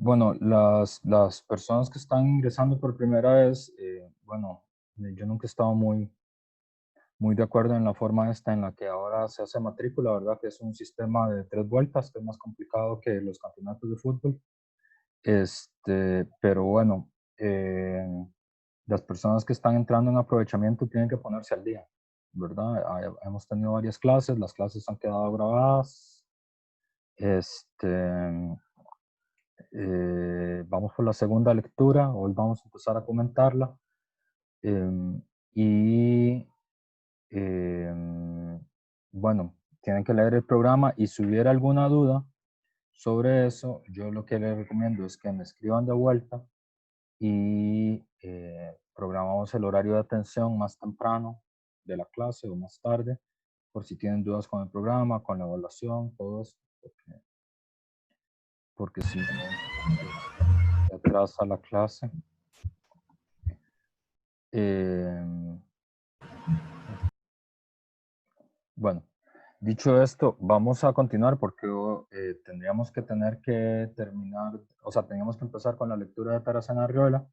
Bueno, las personas que están ingresando por primera vez, bueno, yo nunca he estado muy de acuerdo en la forma esta en la que ahora se hace matrícula, ¿verdad? Que es un sistema de 3 vueltas, que es más complicado que los campeonatos de fútbol. Pero bueno, las personas que están entrando en aprovechamiento tienen que ponerse al día, ¿verdad? Hemos tenido varias clases, las clases han quedado grabadas. Este, Vamos por la segunda lectura, hoy vamos a empezar a comentarla. em, y em, bueno, tienen que leer el programa y si hubiera alguna duda sobre eso, yo lo que les recomiendo es que me escriban de vuelta y programamos el horario de atención más temprano de la clase o más tarde, por si tienen dudas con el programa, con la evaluación, todo eso, porque si no, se atrasa la clase. Em, Bueno, dicho esto, vamos a continuar porque tendríamos que tener que terminar, o sea, teníamos que empezar con la lectura de Tarazana Arriola.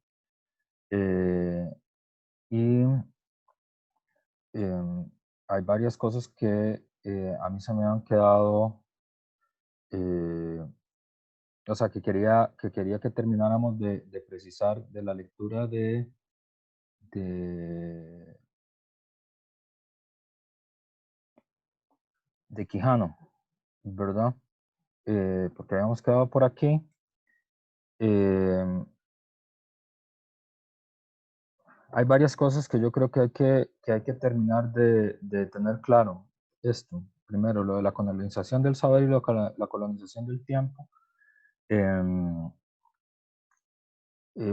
eh, y em, Hay varias cosas que a mí se me han quedado, eh, o sea, que quería que termináramos de precisar de la lectura de, de Quijano, ¿verdad? Porque habíamos quedado por aquí. em, Hay varias cosas que yo creo que hay que terminar de tener claro. Esto, primero, lo de la colonización del saber y la colonización del tiempo. Em,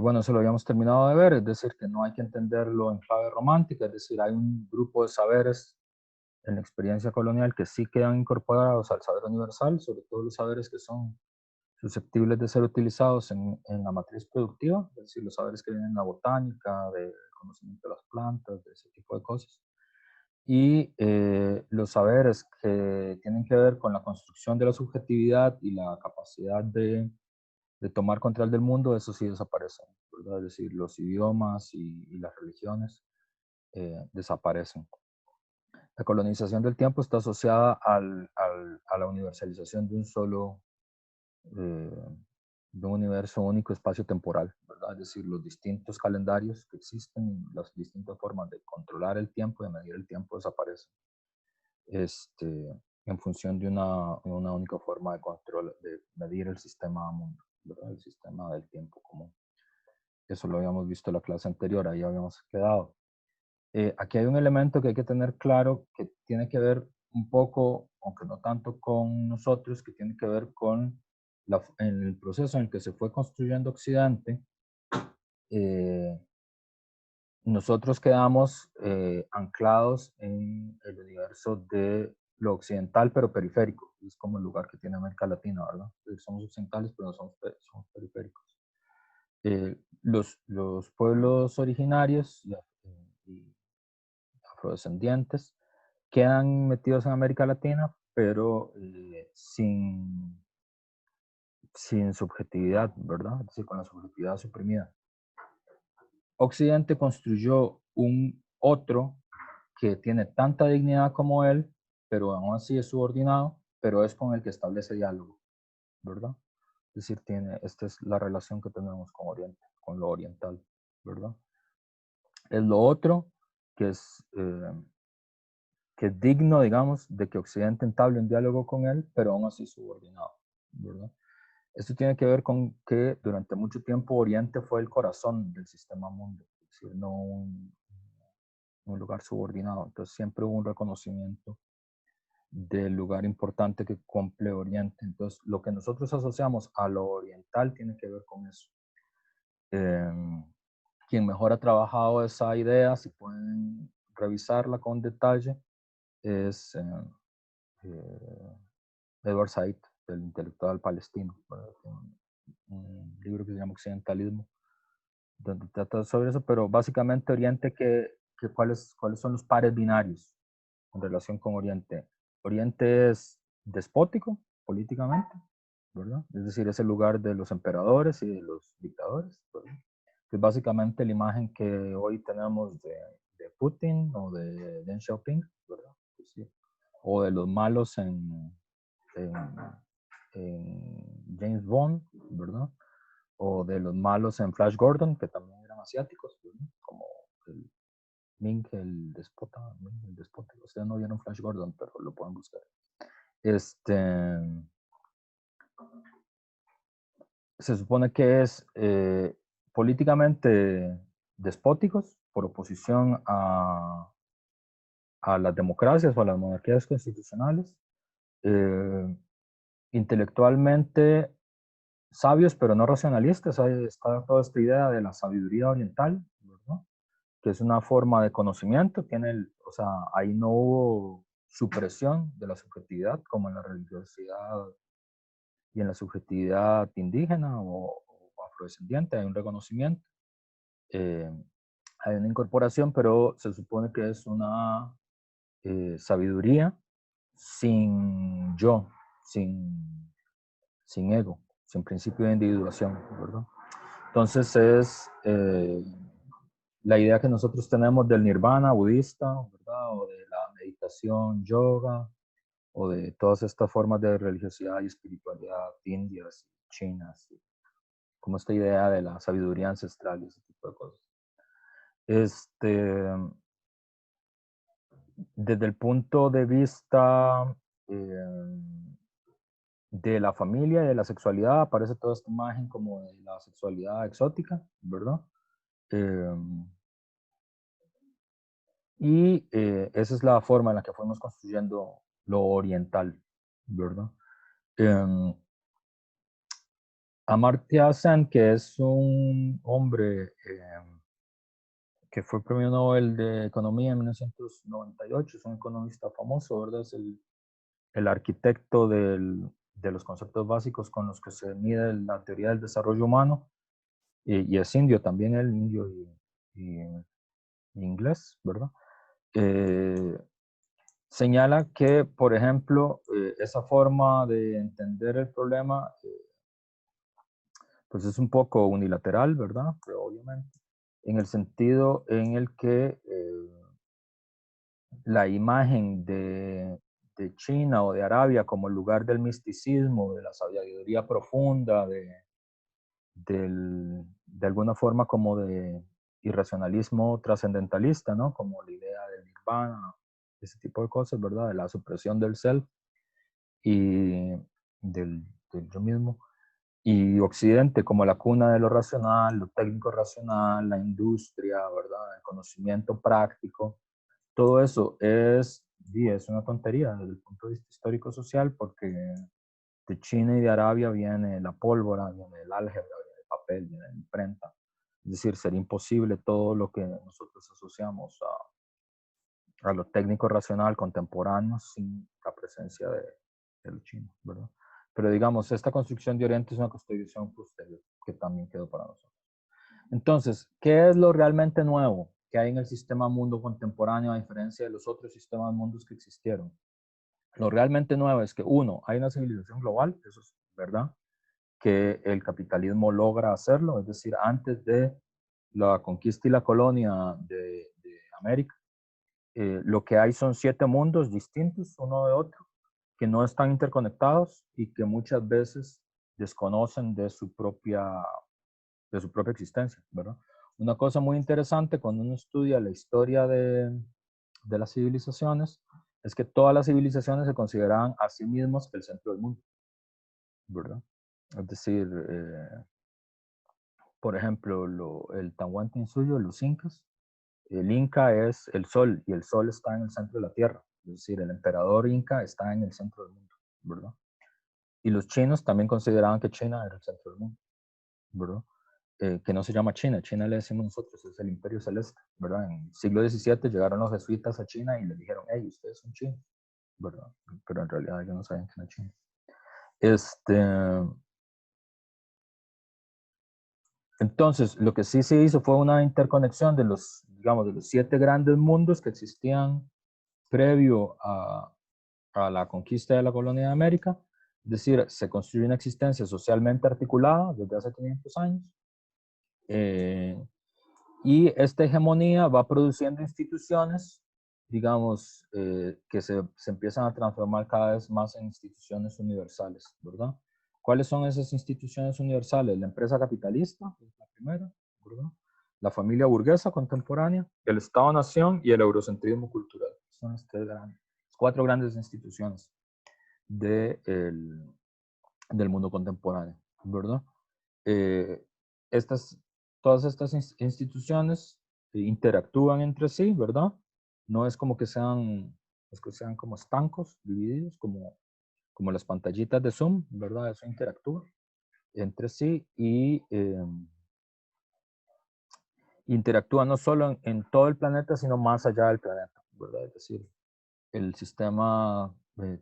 bueno, eso lo habíamos terminado de ver, es decir, que no hay que entenderlo en clave romántica, es decir, hay un grupo de saberes en la experiencia colonial que sí quedan incorporados al saber universal, sobre todo los saberes que son susceptibles de ser utilizados en la matriz productiva, es decir, los saberes que vienen en la botánica, del conocimiento de las plantas, de ese tipo de cosas. Y los saberes que tienen que ver con la construcción de la subjetividad y la capacidad de tomar control del mundo, eso sí desaparecen, ¿verdad? Es decir, los idiomas y las religiones desaparecen. La colonización del tiempo está asociada a la universalización eh, de un universo único espacio-temporal, ¿verdad? Es decir, los distintos calendarios que existen, las distintas formas de controlar el tiempo, de medir el tiempo desaparecen, en función de una única forma de control, de medir el sistema mundo, ¿verdad? El sistema del tiempo común. Eso lo habíamos visto en la clase anterior, ahí habíamos quedado. Aquí hay un elemento que hay que tener claro que tiene que ver un poco, aunque no tanto con nosotros, que tiene que ver con en el proceso en el que se fue construyendo Occidente. eh, Nosotros quedamos anclados en el universo de lo occidental, pero periférico. Es como el lugar que tiene América Latina, ¿verdad? Somos occidentales, pero no somos periféricos. Los pueblos originarios y afrodescendientes quedan metidos en América Latina, pero sin subjetividad, ¿verdad? Es decir, con la subjetividad suprimida. Occidente construyó un otro que tiene tanta dignidad como él, pero aún así es subordinado, pero es con el que establece diálogo, ¿verdad? Es decir, esta es la relación que tenemos con Oriente, con lo oriental, ¿verdad? Es lo otro que es digno, digamos, de que Occidente entable un diálogo con él, pero aún así subordinado, ¿verdad? Esto tiene que ver con que durante mucho tiempo Oriente fue el corazón del sistema mundo, es decir, no un lugar subordinado. Entonces siempre hubo un reconocimiento del lugar importante que cumple Oriente. Entonces lo que nosotros asociamos a lo oriental tiene que ver con eso. Eh, Quien mejor ha trabajado esa idea, si pueden revisarla con detalle, es eh, Edward Said, el intelectual palestino, ¿verdad? Un libro que se llama Occidentalismo, donde trata sobre eso, pero básicamente Oriente, ¿cuáles son los pares binarios en relación con Oriente? Oriente es despótico políticamente, ¿verdad? Es decir, es el lugar de los emperadores y de los dictadores, ¿verdad? Que es básicamente la imagen que hoy tenemos de Putin o de Deng Xiaoping, ¿verdad? Pues sí. O de los malos en, en James Bond, ¿verdad? O de los malos en Flash Gordon, que también eran asiáticos, ¿verdad? Como el Ming, el despota, Ming, el despota. Ustedes no vieron Flash Gordon, pero lo pueden buscar. Se supone que es políticamente despóticos por oposición a las democracias o a las monarquías constitucionales, eh, intelectualmente sabios pero no racionalistas. Ahí está toda esta idea de la sabiduría oriental, ¿verdad? Que es una forma de conocimiento. O sea, ahí no hubo supresión de la subjetividad como en la religiosidad y en la subjetividad indígena o afrodescendiente. Hay un reconocimiento, eh, hay una incorporación, pero se supone que es una sabiduría sin yo, sin ego, sin principio de individuación, ¿verdad? Entonces es la idea que nosotros tenemos del nirvana budista, ¿verdad? O de la meditación yoga, o de todas estas formas de religiosidad y espiritualidad indias, chinas, como esta idea de la sabiduría ancestral y ese tipo de cosas. Desde el punto de vista eh, de la familia y de la sexualidad, aparece toda esta imagen como de la sexualidad exótica, ¿verdad? Eh, esa es la forma en la que fuimos construyendo lo oriental, ¿verdad? Eh, Amartya Sen, que es un hombre que fue premio Nobel de Economía en 1998, es un economista famoso, ¿verdad? Es el arquitecto de los conceptos básicos con los que se mide la teoría del desarrollo humano, y es indio también, el indio y inglés, ¿verdad? Eh, Señala que, por ejemplo, esa forma de entender el problema, pues es un poco unilateral, ¿verdad? Pero obviamente, en el sentido en el que la imagen de China o de Arabia como el lugar del misticismo, de la sabiduría profunda, de alguna forma como de irracionalismo trascendentalista, ¿no? Como la idea del nirvana, ese tipo de cosas, ¿verdad? De la supresión del self y del yo mismo. Y Occidente como la cuna de lo racional, lo técnico racional, la industria, ¿verdad? El conocimiento práctico. Todo eso es una tontería desde el punto de vista histórico-social, porque de China y de Arabia viene la pólvora, viene el álgebra, viene el papel, viene la imprenta. Es decir, sería imposible todo lo que nosotros asociamos a lo técnico racional contemporáneo sin la presencia de lo chino, ¿verdad? Pero digamos, esta construcción de Oriente es una construcción posterior que también quedó para nosotros. Entonces, ¿qué es lo realmente nuevo que hay en el sistema mundo contemporáneo a diferencia de los otros sistemas mundos que existieron? Lo realmente nuevo es que, uno, hay una civilización global, eso es verdad, que el capitalismo logra hacerlo, es decir, antes de la conquista y la colonia de América, lo que hay son 7 mundos distintos uno de otro, que no están interconectados y que muchas veces desconocen de su propia existencia, ¿verdad? Una cosa muy interesante cuando uno estudia la historia de las civilizaciones es que todas las civilizaciones se consideraban a sí mismos el centro del mundo, ¿verdad? Es decir, por ejemplo, el Tahuantinsuyo, los incas, el inca es el sol y el sol está en el centro de la tierra, es decir, el emperador inca está en el centro del mundo, ¿verdad? Y los chinos también consideraban que China era el centro del mundo, ¿verdad? Que no se llama China, China le decimos nosotros, es el imperio celeste, ¿verdad? En el siglo XVII llegaron los jesuitas a China y les dijeron, hey, ustedes son chinos, ¿verdad? Pero en realidad ellos no sabían que era China. Entonces, lo que sí se hizo fue una interconexión de digamos, de los 7 grandes mundos que existían previo a la conquista de la colonia de América, Es decir, se construye una existencia socialmente articulada desde hace 500 años. Y esta hegemonía va produciendo instituciones, digamos, que se empiezan a transformar cada vez más en instituciones universales, ¿verdad? ¿Cuáles son esas instituciones universales? La empresa capitalista, es la primera, ¿verdad? La familia burguesa contemporánea, el Estado-nación y el eurocentrismo cultural. Son las cuatro grandes instituciones del mundo contemporáneo, ¿verdad? Eh, estas, todas estas instituciones interactúan entre sí, ¿verdad? No es como que sean como estancos divididos, como las pantallitas de Zoom, ¿verdad? Eso interactúa entre sí y interactúa no solo en todo el planeta, sino más allá del planeta, ¿verdad? Es decir, el sistema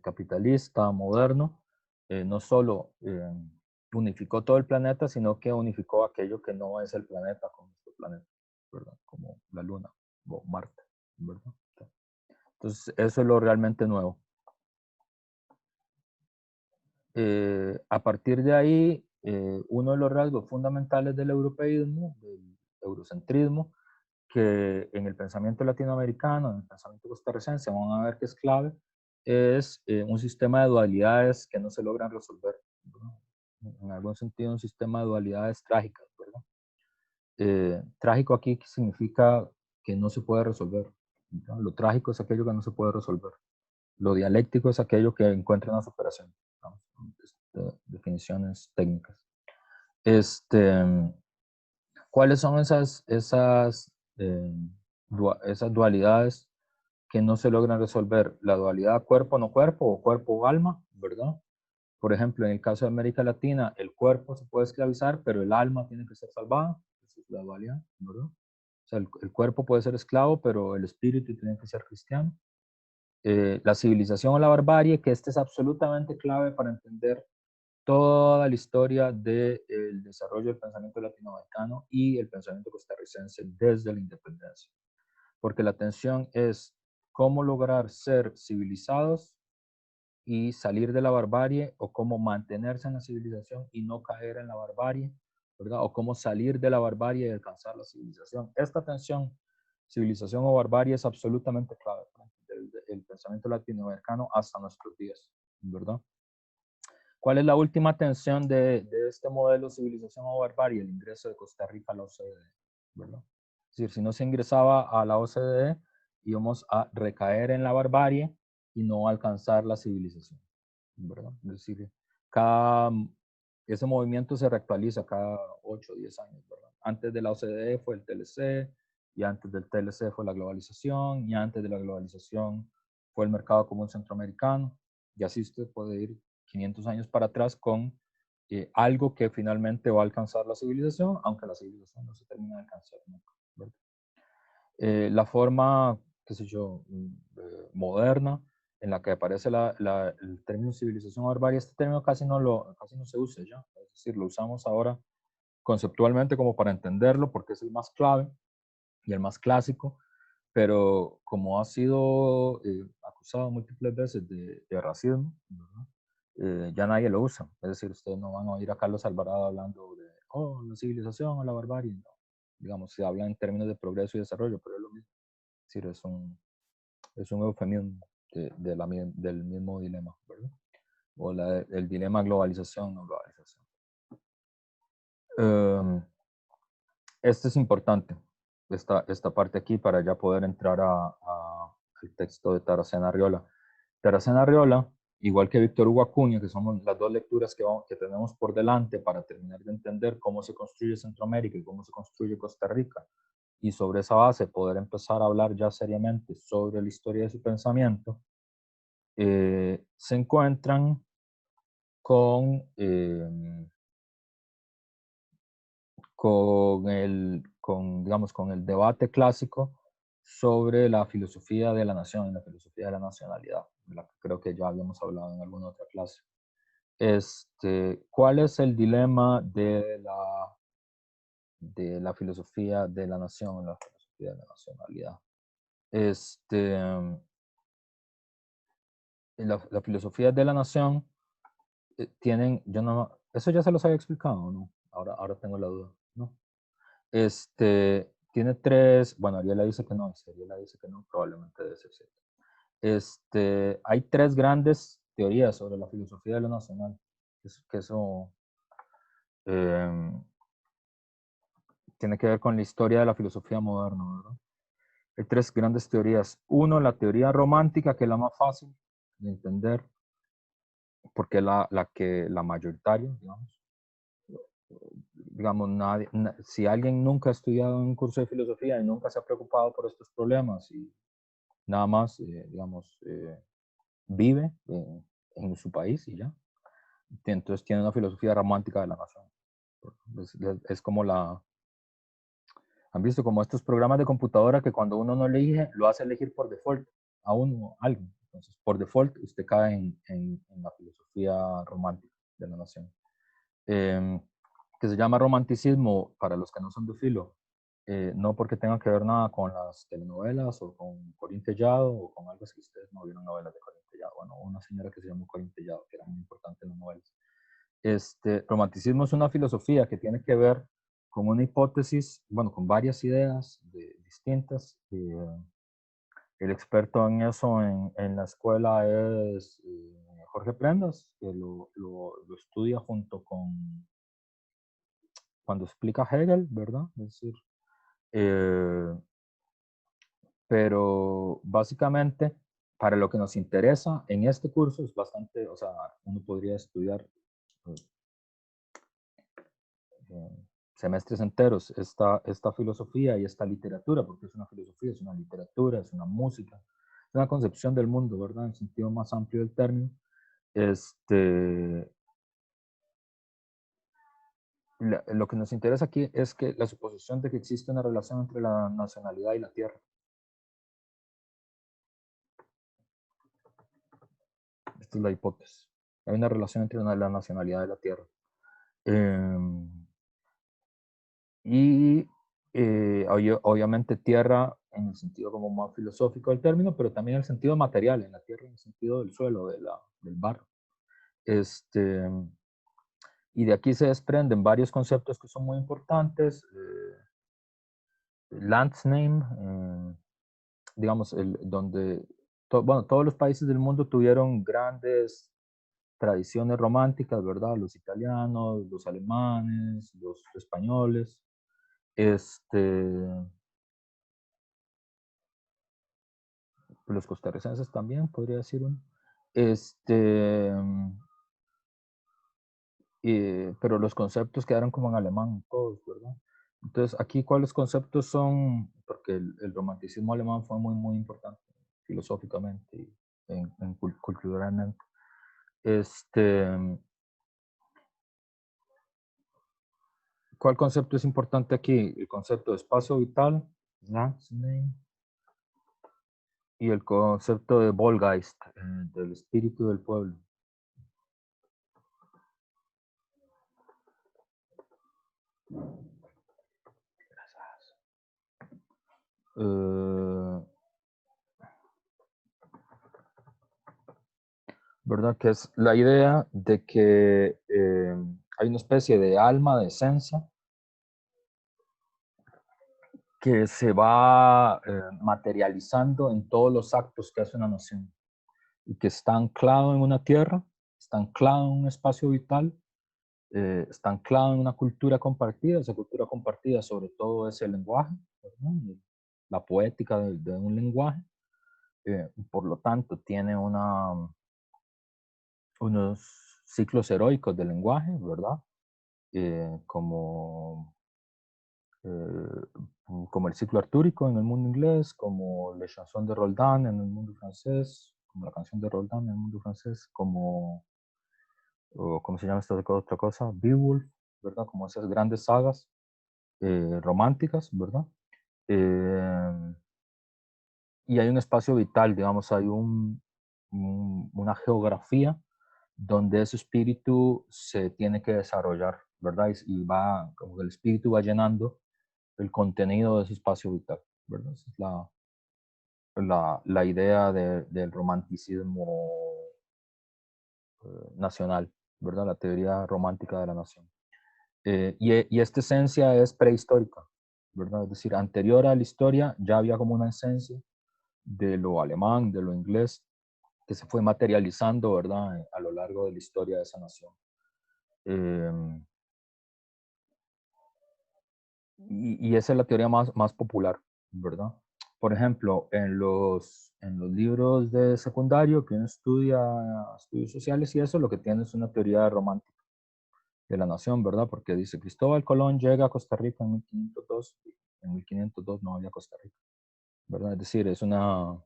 capitalista moderno no solo unificó todo el planeta, sino que unificó aquello que no es el planeta con nuestro planeta, ¿verdad? Como la Luna o Marte, ¿verdad? Entonces, eso es lo realmente nuevo. A partir de ahí, uno de los rasgos fundamentales del europeísmo, del eurocentrismo, que en el pensamiento latinoamericano, en el pensamiento costarricense, van a ver que es clave, es un sistema de dualidades que no se logran resolver, ¿verdad? En algún sentido un sistema de dualidades trágicas, ¿verdad? Trágico aquí significa que no se puede resolver, ¿verdad? Lo trágico es aquello que no se puede resolver. Lo dialéctico es aquello que encuentra una superación, ¿no? Definiciones técnicas. ¿Cuáles son esas dualidades que no se logran resolver? La dualidad cuerpo-no cuerpo o cuerpo-alma, ¿verdad? Por ejemplo, en el caso de América Latina, el cuerpo se puede esclavizar, pero el alma tiene que ser salvada. Esa es la dualidad, ¿verdad? O sea, el cuerpo puede ser esclavo, pero el espíritu tiene que ser cristiano. La civilización o la barbarie, que este es absolutamente clave para entender toda la historia del desarrollo del pensamiento latinoamericano y el pensamiento costarricense desde la independencia. Porque la tensión es cómo lograr ser civilizados y salir de la barbarie, o cómo mantenerse en la civilización y no caer en la barbarie, ¿verdad? O cómo salir de la barbarie y alcanzar la civilización. Esta tensión, civilización o barbarie, es absolutamente clave desde el pensamiento latinoamericano hasta nuestros días, ¿verdad? ¿Cuál es la última tensión de este modelo civilización o barbarie? El ingreso de Costa Rica a la OCDE, ¿verdad? Es decir, si no se ingresaba a la OCDE, íbamos a recaer en la barbarie y no alcanzar la civilización, ¿verdad? Es decir, ese movimiento se reactualiza cada 8 o 10 años, ¿verdad? Antes de la OCDE fue el TLC, y antes del TLC fue la globalización, y antes de la globalización fue el mercado común centroamericano, y así usted puede ir 500 años para atrás con algo que finalmente va a alcanzar la civilización, aunque la civilización no se termina de alcanzar nunca, ¿verdad? La forma, qué sé yo, moderna, en la que aparece el término civilización o barbarie, este término casi no se usa ya, es decir, lo usamos ahora conceptualmente como para entenderlo, porque es el más clave y el más clásico, pero como ha sido acusado múltiples veces de racismo, ya nadie lo usa. Es decir, ustedes no van a oír a Carlos Alvarado hablando de, la civilización o la barbarie, no. Digamos, se habla en términos de progreso y desarrollo, pero es lo mismo. Es decir, es un eufemismo del mismo dilema, ¿verdad? O el dilema globalización o globalización. Este es importante, esta parte aquí, para ya poder entrar al texto de Taracena Arriola. Taracena Arriola, igual que Víctor Hugo Acuña, que son las dos lecturas que tenemos por delante para terminar de entender cómo se construye Centroamérica y cómo se construye Costa Rica, y sobre esa base poder empezar a hablar ya seriamente sobre la historia de su pensamiento, se encuentran con, digamos, con el debate clásico sobre la filosofía de la nación y la filosofía de la nacionalidad, de la que creo que ya habíamos hablado en alguna otra clase. ¿Cuál es el dilema de la filosofía de la nación, la filosofía de la nacionalidad? La filosofía de la nación tienen, yo no, eso ya se los había explicado, ¿no? Ahora tengo la duda, ¿no? Tiene tres, bueno, Ariela dice que no, si Ariela dice que no, probablemente debe ser cierto. Hay tres grandes teorías sobre la filosofía de lo nacional, que eso em, tiene que ver con la historia de la filosofía moderna, ¿verdad? Hay tres grandes teorías. Uno, la teoría romántica, que es la más fácil de entender, porque es la mayoritaria, digamos. Digamos, si alguien nunca ha estudiado un curso de filosofía y nunca se ha preocupado por estos problemas y nada más, digamos, vive en su país y ya, entonces tiene una filosofía romántica de la nación. Es como han visto como estos programas de computadora que cuando uno no elige, lo hace elegir por default a uno, a alguien. Entonces, por default, usted cae en la filosofía romántica de la nación. Eh, que se llama romanticismo para los que no son de filo, no porque tenga que ver nada con las telenovelas o con Corín Tellado o con algo así. Ustedes no vieron novelas de Corín Tellado. Bueno, una señora que se llama Corín Tellado, que era muy importante en las novelas. Romanticismo es una filosofía que tiene que ver con una hipótesis, bueno, con varias ideas distintas. El experto en eso en la escuela es Jorge Prendas, que lo estudia junto con, cuando explica Hegel, ¿verdad? Es decir, eh, pero básicamente para lo que nos interesa en este curso es bastante, o sea, uno podría estudiar semestres enteros esta filosofía y esta literatura, porque es una filosofía, es una literatura, es una música, es una concepción del mundo, ¿verdad? En el sentido más amplio del término. Lo que nos interesa aquí es que la suposición de que existe una relación entre la nacionalidad y la tierra. Esta es la hipótesis. Hay una relación entre la nacionalidad y la tierra. Eh, y obviamente tierra en el sentido como más filosófico del término, pero también en el sentido material, en la tierra en el sentido del suelo, del barro. Y de aquí se desprenden varios conceptos que son muy importantes. Landsname, digamos, bueno, todos los países del mundo tuvieron grandes tradiciones románticas, ¿verdad? Los italianos, los alemanes, los españoles, los costarricenses también, podría decir uno. Este, pero los conceptos quedaron como en alemán todos, ¿verdad? Entonces, aquí, ¿cuáles conceptos son? Porque el romanticismo alemán fue muy, muy importante filosóficamente y culturalmente. ¿Cuál concepto es importante aquí? El concepto de espacio vital, y el concepto de Volgeist, del espíritu del pueblo. ¿Verdad? Que es la idea de que hay una especie de alma, de esencia, que se va materializando en todos los actos que hace una nación y que está anclado en una tierra, está anclado en un espacio vital, está anclado en una cultura compartida. Esa cultura compartida sobre todo es el lenguaje, ¿verdad? La poética de un lenguaje. Por lo tanto, tiene unos ciclos heroicos del lenguaje, ¿verdad? Como como el ciclo artúrico en el mundo inglés, como la chanson de Roldán en el mundo francés, como la canción de Roldán en el mundo francés, como, ¿cómo se llama esta otra cosa? Beowulf, ¿verdad? Como esas grandes sagas románticas, ¿verdad? Eh, y hay un espacio vital, digamos, hay una geografía donde ese espíritu se tiene que desarrollar, ¿verdad? Y va, como que el espíritu va llenando el contenido de ese espacio vital, ¿verdad? Esa es la idea del romanticismo nacional, ¿verdad? La teoría romántica de la nación. Y esta esencia es prehistórica, ¿verdad? Es decir, anterior a la historia ya había como una esencia de lo alemán, de lo inglés, que se fue materializando, ¿verdad? A lo largo de la historia de esa nación. Y esa es la teoría más popular, ¿verdad? Por ejemplo, en los libros de secundario que uno estudia estudios sociales y eso, lo que tiene es una teoría romántica de la nación, ¿verdad? Porque dice, Cristóbal Colón llega a Costa Rica en 1502, en 1502 no había Costa Rica, ¿verdad? Es decir, es una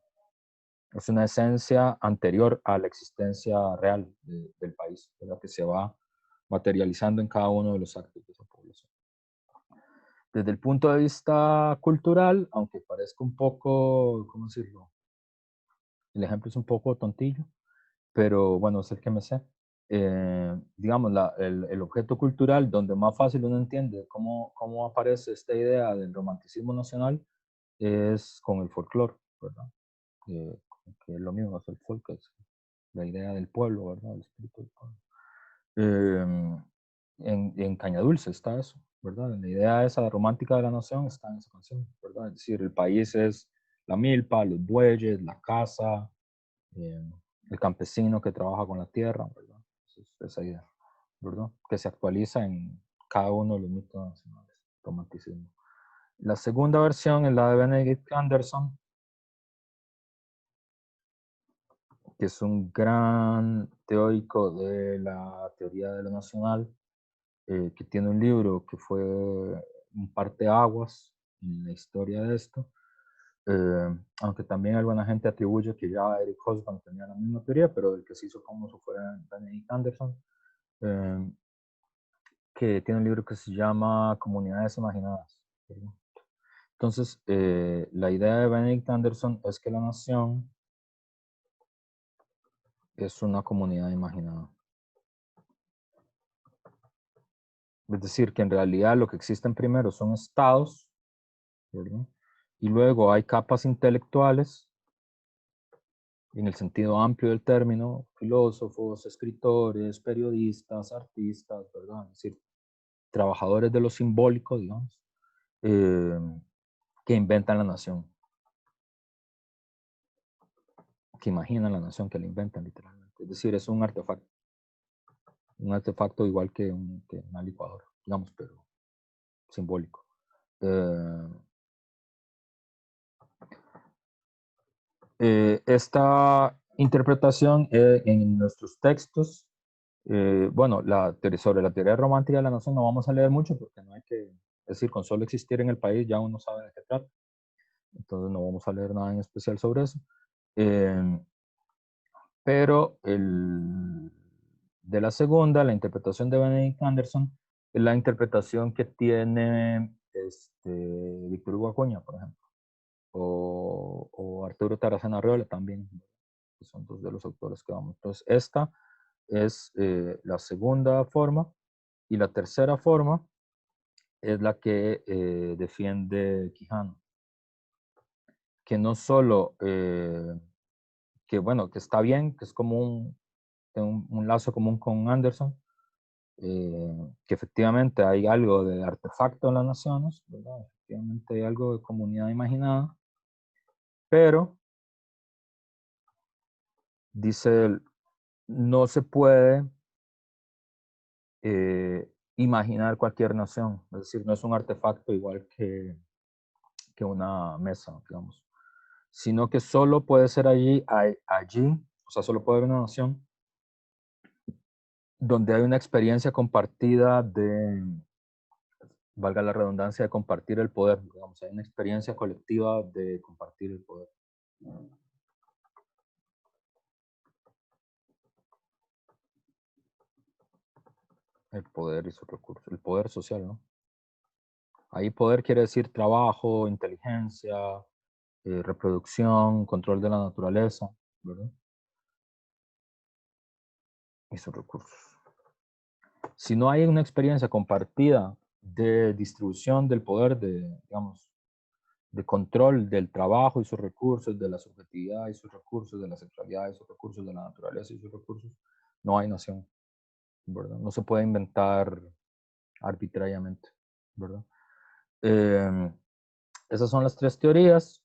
esencia anterior a la existencia real del país, ¿verdad? Que se va materializando en cada uno de los actos de esa población. Desde el punto de vista cultural, aunque parezca un poco, ¿cómo decirlo? El ejemplo es un poco tontillo, pero bueno, es el que me sé. Digamos, el objeto cultural donde más fácil uno entiende cómo aparece esta idea del romanticismo nacional es con el folclore, ¿verdad? Eh, que es lo mismo, es el folk, es la idea del pueblo, ¿verdad? El espíritu del pueblo. En Caña Dulce está eso, ¿verdad? La idea esa romántica de la nación está en esa canción, ¿verdad? Es decir, el país es la milpa, los bueyes, la casa, el campesino que trabaja con la tierra, ¿verdad? Esa idea, ¿verdad? Que se actualiza en cada uno de los mitos nacionales, romanticismo. La segunda versión es la de Benedict Anderson, que es un gran teórico de la teoría de lo nacional, que tiene un libro que fue un parteaguas en la historia de esto, aunque también alguna gente atribuye que ya Eric Hobsbawm tenía la misma teoría, pero el que se hizo famoso fue Benedict Anderson, que tiene un libro que se llama Comunidades Imaginadas. Entonces, la idea de Benedict Anderson es que la nación es una comunidad imaginada. Es decir, que en realidad lo que existen primero son estados, ¿verdad? Y luego hay capas intelectuales, en el sentido amplio del término, filósofos, escritores, periodistas, artistas, ¿verdad? Es decir, trabajadores de lo simbólico, digamos, eh, que inventan la nación, que imaginan la nación, que la inventan literalmente. Es decir, es un artefacto igual que una licuadora, digamos, pero simbólico. Esta interpretación en nuestros textos, bueno, sobre la teoría romántica de la nación no vamos a leer mucho porque no hay que, es decir, con solo existir en el país ya uno sabe de qué trata, entonces no vamos a leer nada en especial sobre eso. Pero de la segunda, la interpretación de Benedict Anderson, es la interpretación que tiene Víctor Hugo Acuña, por ejemplo, o Arturo Tarazona Arreola también, que son dos de los autores que vamos. Entonces, esta es la segunda forma, y la tercera forma es la que defiende Quijano, que no solo, que bueno, que está bien, que es como un lazo común con Anderson, que efectivamente hay algo de artefacto en las naciones, ¿verdad? Efectivamente hay algo de comunidad imaginada, pero, dice él, no se puede imaginar cualquier nación, es decir, no es un artefacto igual que una mesa, digamos, sino que solo puede ser allí, o sea, solo puede haber una nación donde hay una experiencia compartida valga la redundancia, de compartir el poder, digamos, hay una experiencia colectiva de compartir el poder. El poder y sus recursos, el poder social, ¿no? Ahí poder quiere decir trabajo, inteligencia, reproducción, control de la naturaleza, ¿verdad? Y sus recursos. Si no hay una experiencia compartida de distribución del poder, digamos, de control del trabajo y sus recursos, de la subjetividad y sus recursos, de la sexualidad y sus recursos, de la naturaleza y sus recursos, no hay nación. ¿verdad? No se puede inventar arbitrariamente, ¿verdad? Eh, esas son las tres teorías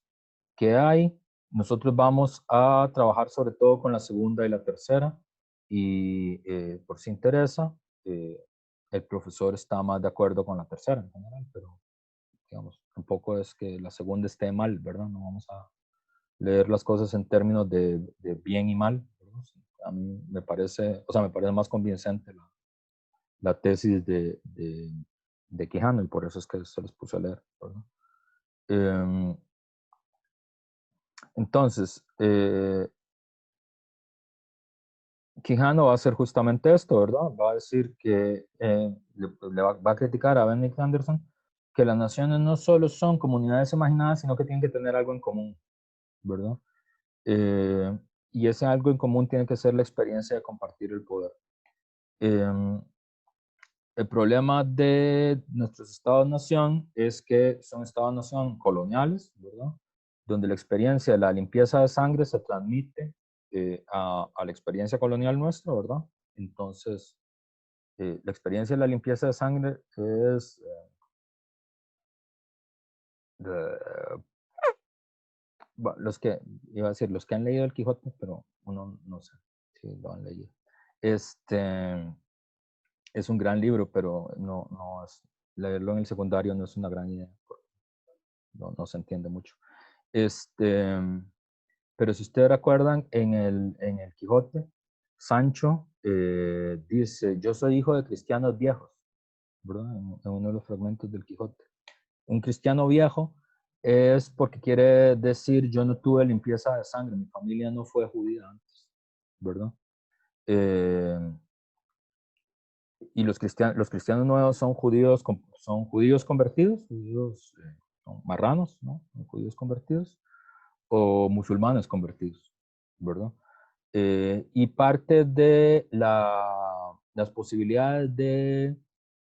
que hay. Nosotros vamos a trabajar sobre todo con la segunda y la tercera y por si interesa, el profesor está más de acuerdo con la tercera en general, pero digamos, tampoco es que la segunda esté mal, ¿verdad? No vamos a leer las cosas en términos de bien y mal, ¿verdad? A mí me parece, o sea, me parece más convincente la tesis de Quijano y por eso es que se los puse a leer, ¿verdad? Entonces, Quijano va a hacer justamente esto, ¿verdad? Va a decir que va a criticar a Benedict Anderson que las naciones no solo son comunidades imaginadas, sino que tienen que tener algo en común, ¿verdad? Eh, y ese algo en común tiene que ser la experiencia de compartir el poder. El problema de nuestros estados-nación es que son estados-nación coloniales, ¿verdad? Donde la experiencia de la limpieza de sangre se transmite a la experiencia colonial nuestra, ¿verdad? Entonces, la experiencia de la limpieza de sangre es, los que, iba a decir, los que han leído el Quijote, pero uno no sé si lo han leído. Es un gran libro, pero no es, leerlo en el secundario no es una gran idea. No se entiende mucho. Pero si ustedes recuerdan, en el Quijote, Sancho dice, yo soy hijo de cristianos viejos, ¿verdad? En uno de los fragmentos del Quijote. Un cristiano viejo es porque quiere decir, yo no tuve limpieza de sangre, mi familia no fue judía antes, ¿verdad? Eh, y los cristianos nuevos son judíos convertidos, judíos, son marranos, ¿no? Son judíos convertidos, o musulmanes convertidos, ¿verdad? Y parte de las posibilidades de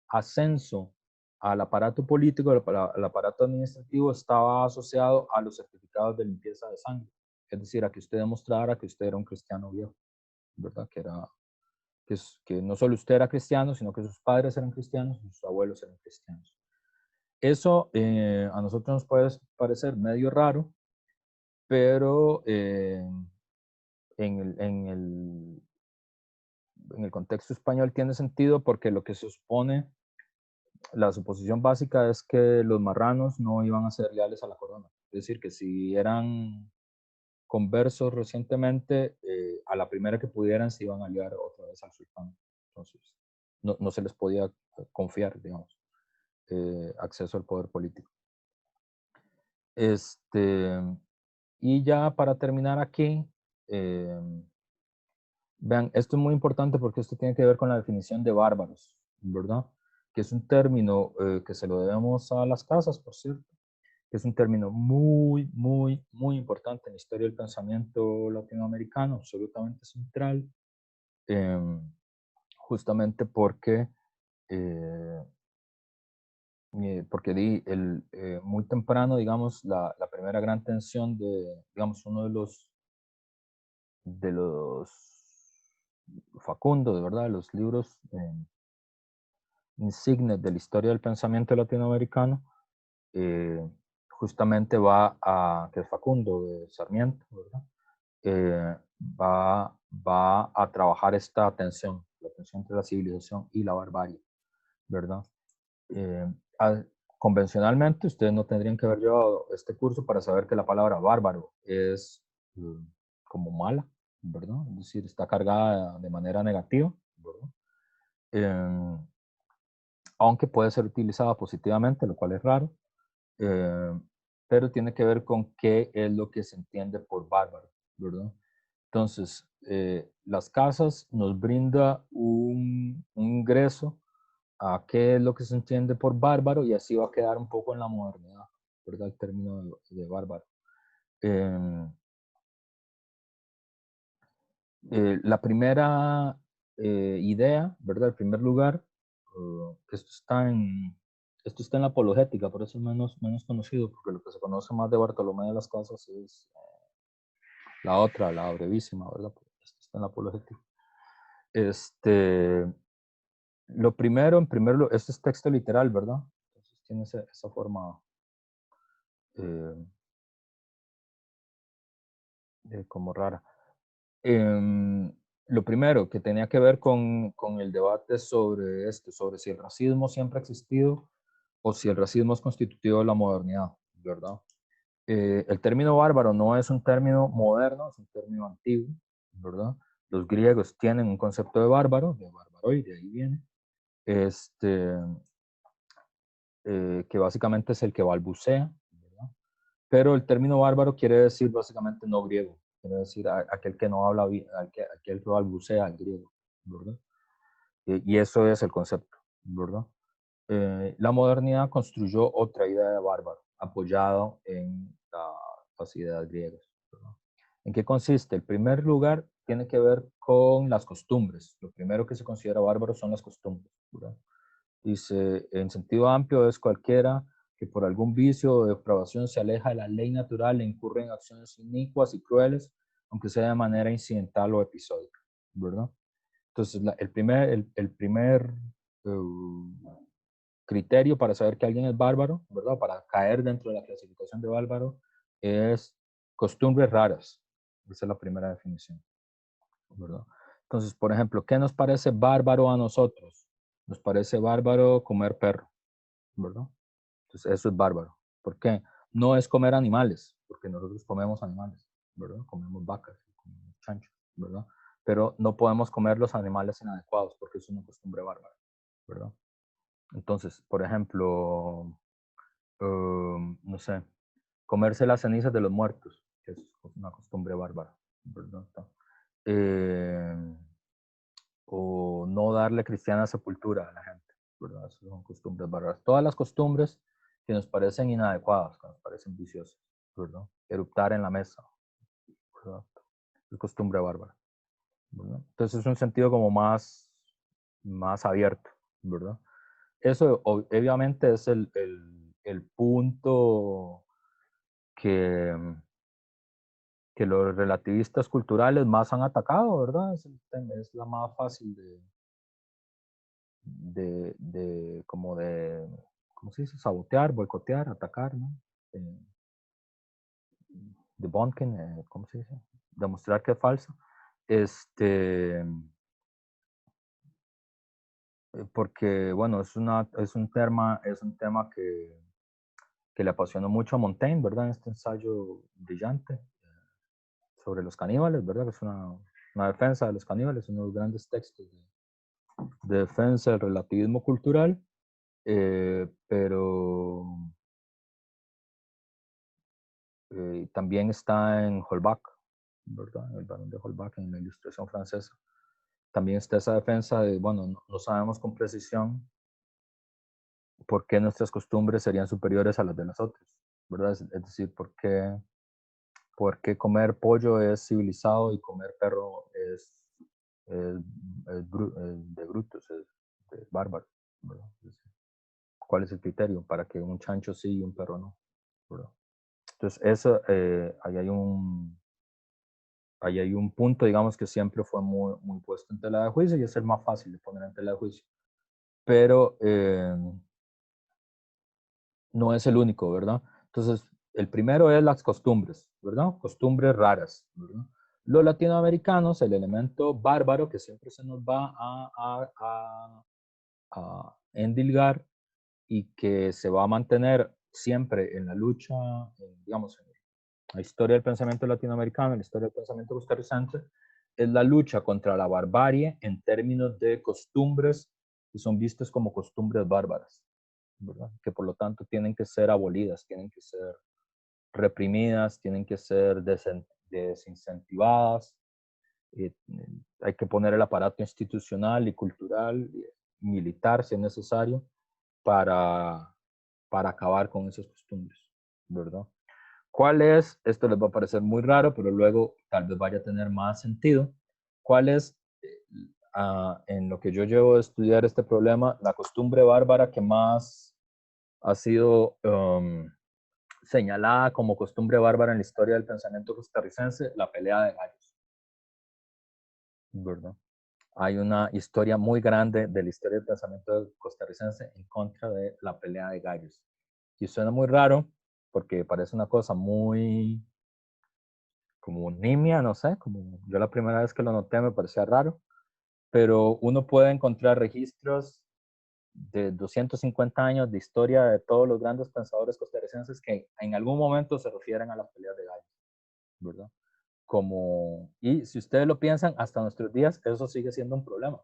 ascenso al aparato político, al aparato administrativo, estaba asociado a los certificados de limpieza de sangre. Es decir, a que usted demostrara que usted era un cristiano viejo, ¿verdad? Que no solo usted era cristiano, sino que sus padres eran cristianos y sus abuelos eran cristianos. Eso a nosotros nos puede parecer medio raro, pero en el, en el, en el contexto español tiene sentido porque lo que se supone, la suposición básica es que los marranos no iban a ser leales a la corona. Es decir, que si eran conversos recientemente, a la primera que pudieran se iban a aliar otra vez al sultán. Entonces, no se les podía confiar, digamos, acceso al poder político. Y ya para terminar aquí, vean, esto es muy importante porque esto tiene que ver con la definición de bárbaros, ¿verdad? Que es un término que se lo debemos a las casas, por cierto, que es un término muy importante en la historia del pensamiento latinoamericano, absolutamente central, eh, justamente eh, porque muy temprano, digamos, la primera gran tensión digamos, uno de los Facundo, de verdad, los libros insignes de la historia del pensamiento latinoamericano, eh, justamente que es Facundo de Sarmiento, ¿verdad? Va a trabajar esta tensión, la tensión entre la civilización y la barbarie, ¿verdad? Eh, a- Convencionalmente, ustedes no tendrían que haber llevado este curso para saber que la palabra bárbaro es como mala, ¿verdad? Es decir, está cargada de manera negativa, ¿verdad? Eh, Aunque puede ser utilizada positivamente, lo cual es raro, eh, pero tiene que ver con qué es lo que se entiende por bárbaro, ¿verdad? Entonces, las casas nos brinda un ingreso a qué es lo que se entiende por bárbaro y así va a quedar un poco en la modernidad, ¿verdad? El término de bárbaro. Eh, la primera idea, ¿verdad? El primer lugar, esto está en la apologética, por eso es menos conocido, porque lo que se conoce más de Bartolomé de las Casas es la otra, la brevísima, ¿verdad? Esto está en la apologética. Este, Lo primero, este es texto literal, ¿verdad? Entonces tiene esa forma como rara. Lo primero que tenía que ver con el debate sobre si el racismo siempre ha existido o si el racismo es constitutivo de la modernidad, ¿verdad? El término bárbaro no es un término moderno, es un término antiguo, ¿verdad? Los griegos tienen un concepto de bárbaro, de barbaroi, de ahí viene, que básicamente es el que balbucea, ¿verdad? Pero el término bárbaro quiere decir básicamente no griego, quiere decir aquel que no habla, aquel que balbucea el griego, ¿verdad? Y eso es el concepto, ¿verdad? La modernidad construyó otra idea de bárbaro, apoyado en las ideas griegas, ¿verdad? ¿En qué consiste? El primer lugar tiene que ver con las costumbres. Lo primero que se considera bárbaro son las costumbres, ¿verdad? Dice, en sentido amplio es cualquiera que por algún vicio o depravación se aleja de la ley natural e incurre en acciones inicuas y crueles, aunque sea de manera incidental o episódica, ¿verdad? Entonces, el primer criterio para saber que alguien es bárbaro, ¿verdad? Para caer dentro de la clasificación de bárbaro, es costumbres raras. Esa es la primera definición, ¿verdad? Entonces, por ejemplo, ¿qué nos parece bárbaro a nosotros? Nos parece bárbaro comer perro, ¿verdad? Entonces, eso es bárbaro. ¿Por qué? No es comer animales, porque nosotros comemos animales, ¿verdad? Comemos vacas, comemos chanchos, ¿verdad? Pero no podemos comer los animales inadecuados, porque es una costumbre bárbara, ¿verdad? Entonces, por ejemplo, no sé, comerse las cenizas de los muertos, que es una costumbre bárbara, ¿verdad? Eh, o no darle cristiana sepultura a la gente, ¿verdad? Esas son costumbres bárbaras. Todas las costumbres que nos parecen inadecuadas, que nos parecen viciosas, ¿verdad? Eruptar en la mesa, ¿verdad? Es costumbre bárbara, ¿verdad? Entonces es un sentido como más abierto, ¿verdad? Eso obviamente es el punto que, que los relativistas culturales más han atacado, ¿verdad? Es la más fácil como de, ¿cómo se dice? Sabotear, boicotear, atacar, ¿no? Eh, debunking, ¿cómo se dice? Demostrar que es falso. Este, porque, bueno, es un tema que le apasionó mucho a Montaigne, ¿verdad? En este ensayo brillante sobre los caníbales, ¿verdad? Que es una defensa de los caníbales, uno de los grandes textos de defensa del relativismo cultural, pero también está en Holbach, ¿verdad? El barón de Holbach en la Ilustración francesa. También está esa defensa de, bueno, no sabemos con precisión por qué nuestras costumbres serían superiores a las de los otros, ¿verdad? Es decir, por qué comer pollo es civilizado y comer perro es de brutos, es de bárbaro, ¿verdad? ¿Cuál es el criterio para que un chancho sí y un perro no? ¿Verdad? Entonces, ahí hay un punto, digamos, que siempre fue muy puesto en tela de juicio y es el más fácil de poner en tela de juicio. Pero no es el único, ¿verdad? Entonces, el primero es las costumbres, ¿verdad? Costumbres raras, ¿verdad? Los latinoamericanos, el elemento bárbaro que siempre se nos va a endilgar y que se va a mantener siempre en la lucha, digamos, en la historia del pensamiento latinoamericano, en la historia del pensamiento costarricense, es la lucha contra la barbarie en términos de costumbres que son vistas como costumbres bárbaras, ¿verdad? Que por lo tanto tienen que ser abolidas, tienen que ser reprimidas, tienen que ser desincentivadas. Hay que poner el aparato institucional y cultural, militar, si es necesario, para, para acabar con esas costumbres, ¿verdad? ¿Cuál es? Esto les va a parecer muy raro, pero luego tal vez vaya a tener más sentido. ¿Cuál es, en lo que yo llevo de estudiar este problema, la costumbre bárbara que más ha sido señalada como costumbre bárbara en la historia del pensamiento costarricense? La pelea de gallos, ¿verdad? hay una historia muy grande de la historia del pensamiento costarricense en contra de la pelea de gallos. Y suena muy raro porque parece una cosa muy como nimia, no sé, como yo la primera vez que lo noté me parecía raro, pero uno puede encontrar registros de 250 años de historia de todos los grandes pensadores costarricenses que en algún momento se refieren a las peleas de gallos, ¿verdad? Como, y si ustedes lo piensan, hasta nuestros días eso sigue siendo un problema.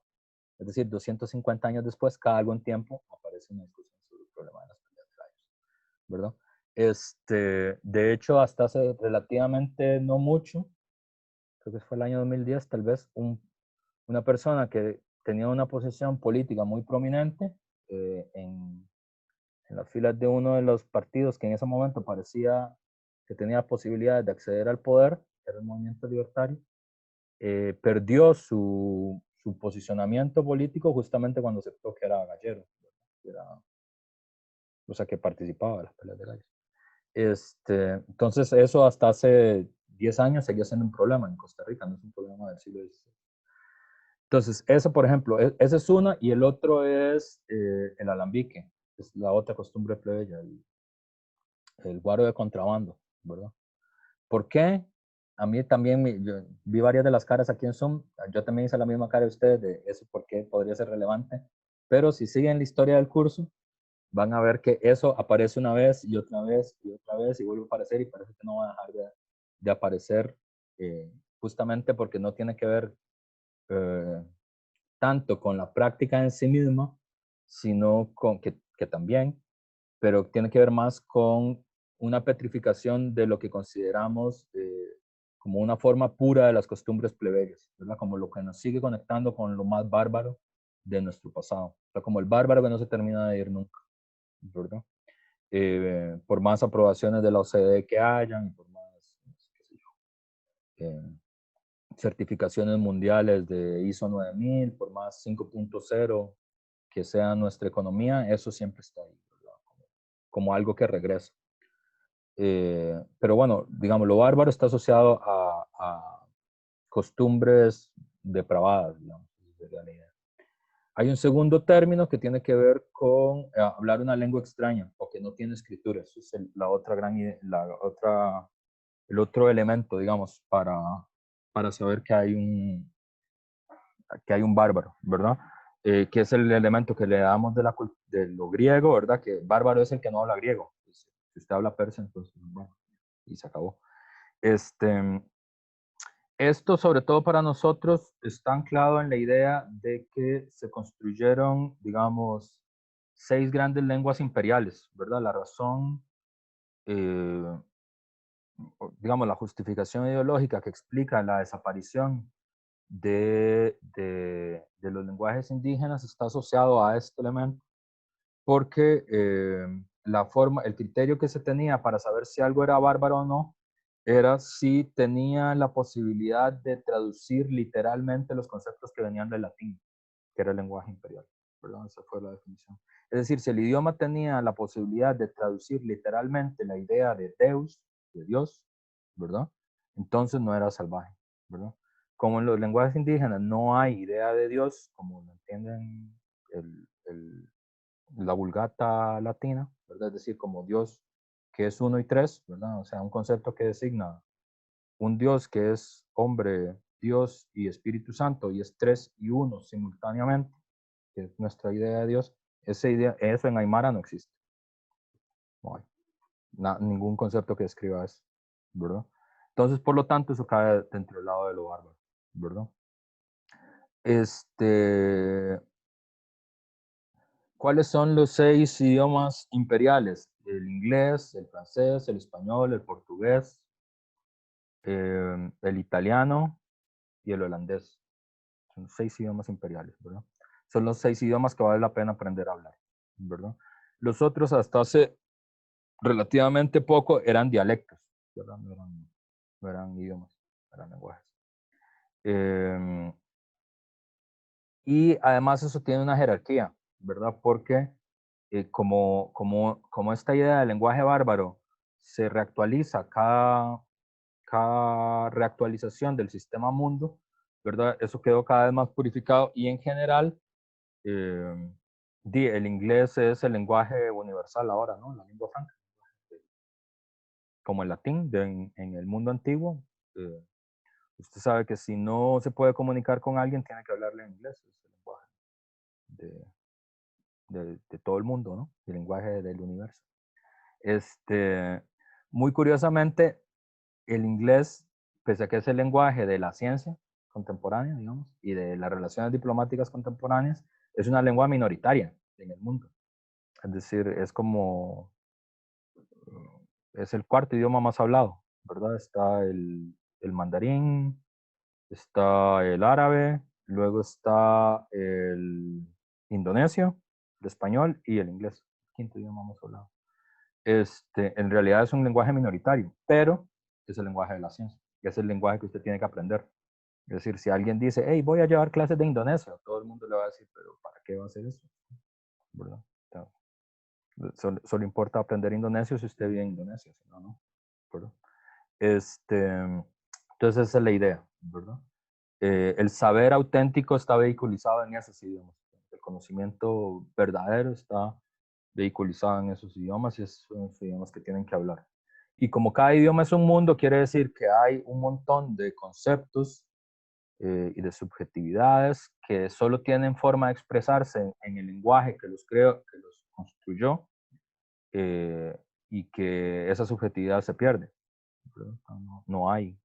Es decir, 250 años después, cada algún tiempo aparece una discusión sobre el problema de las peleas de gallos, ¿verdad? De hecho, hasta hace relativamente no mucho, creo que fue el año 2010, tal vez una persona que tenía una posición política muy prominente en las filas de uno de los partidos que en ese momento parecía que tenía posibilidades de acceder al poder, que era el Movimiento Libertario, perdió su posicionamiento político justamente cuando aceptó que era gallero, que era, o sea, que participaba de las peleas de gallos. Entonces eso hasta hace 10 años seguía siendo un problema en Costa Rica, no es un problema del siglo XVI. Entonces, eso, por ejemplo, ese es una, y el otro es el alambique, es la otra costumbre plebeya, el guaro de contrabando, ¿verdad? ¿Por qué? A mí también, yo vi varias de las caras aquí en Zoom, yo también hice la misma cara de ustedes de eso, por qué podría ser relevante, pero si siguen la historia del curso, van a ver que eso aparece una vez y otra vez y otra vez y vuelve a aparecer y parece que no va a dejar de aparecer, justamente porque no tiene que ver eh, tanto con la práctica en sí misma, sino con que también, pero tiene que ver más con una petrificación de lo que consideramos como una forma pura de las costumbres plebeyas, ¿verdad? Como lo que nos sigue conectando con lo más bárbaro de nuestro pasado, o sea, como el bárbaro que no se termina de ir nunca, ¿verdad? Por más aprobaciones de la OCDE que hayan, por más, qué sé yo, certificaciones mundiales de ISO 9000, por más 5.0 que sea nuestra economía, eso siempre está ahí, ¿verdad? Como algo que regresa. Pero bueno, digamos, lo bárbaro está asociado a costumbres depravadas, digamos, sería la idea. Hay un segundo término que tiene que ver con hablar una lengua extraña o que no tiene escritura. Eso es la otra gran idea, el otro elemento, digamos, para saber que hay un bárbaro, ¿verdad? Que es el elemento que le damos de lo griego, ¿verdad? Que bárbaro es el que no habla griego. Si usted habla persa, entonces, bueno, y se acabó. Esto, sobre todo para nosotros, está anclado en la idea de que se construyeron, digamos, 6 grandes lenguas imperiales, ¿verdad? La razón, eh, digamos, la justificación ideológica que explica la desaparición de los lenguajes indígenas está asociado a este elemento, porque el criterio que se tenía para saber si algo era bárbaro o no, era si tenía la posibilidad de traducir literalmente los conceptos que venían del latín, que era el lenguaje imperial. Perdón, esa fue la definición. Es decir, si el idioma tenía la posibilidad de traducir literalmente la idea de Deus, de Dios, ¿verdad? Entonces no era salvaje, ¿verdad? Como en los lenguajes indígenas no hay idea de Dios, como lo entienden el, el, la vulgata latina, ¿verdad? Es decir, como Dios que es uno y tres, ¿verdad? O sea, un concepto que designa un Dios que es hombre, Dios y Espíritu Santo y es tres y uno simultáneamente, que es nuestra idea de Dios, eso en Aymara no existe. No hay ningún concepto que describa eso, ¿verdad? Entonces, por lo tanto, eso cae dentro del lado de lo bárbaro, ¿verdad? ¿Cuáles son los 6 idiomas imperiales? El inglés, el francés, el español, el portugués, el italiano y el holandés. Son 6 idiomas imperiales, ¿verdad? Son los 6 idiomas que vale la pena aprender a hablar, ¿verdad? Los otros hasta hace relativamente poco eran dialectos, ¿verdad? No eran idiomas, eran lenguajes. Y además eso tiene una jerarquía, ¿verdad? Porque como esta idea del lenguaje bárbaro se reactualiza cada reactualización del sistema mundo, ¿verdad? Eso quedó cada vez más purificado y en general el inglés es el lenguaje universal ahora, ¿no? La lengua franca, como el latín en el mundo antiguo. Usted sabe que si no se puede comunicar con alguien, tiene que hablarle en inglés, es el lenguaje de, de todo el mundo, ¿no? El lenguaje del universo. Muy curiosamente, el inglés, pese a que es el lenguaje de la ciencia contemporánea, digamos, y de las relaciones diplomáticas contemporáneas, es una lengua minoritaria en el mundo. Es decir, es como, es el cuarto idioma más hablado, ¿verdad? Está el mandarín, está el árabe, luego está el indonesio, el español y el inglés, el quinto idioma más hablado. En realidad es un lenguaje minoritario, pero es el lenguaje de la ciencia, y es el lenguaje que usted tiene que aprender. Es decir, si alguien dice, hey, voy a llevar clases de indonesio, todo el mundo le va a decir, pero ¿para qué va a hacer eso? ¿Verdad? Solo importa aprender indonesio si usted vive en Indonesia, si no, no. ¿Verdad? Entonces esa es la idea, ¿verdad? El saber auténtico está vehiculizado en esos idiomas. El conocimiento verdadero está vehiculizado en esos idiomas y esos son los idiomas que tienen que hablar. Y como cada idioma es un mundo, quiere decir que hay un montón de conceptos y de subjetividades que solo tienen forma de expresarse en el lenguaje que los creó, que los construyó, y que esa subjetividad se pierde. No hay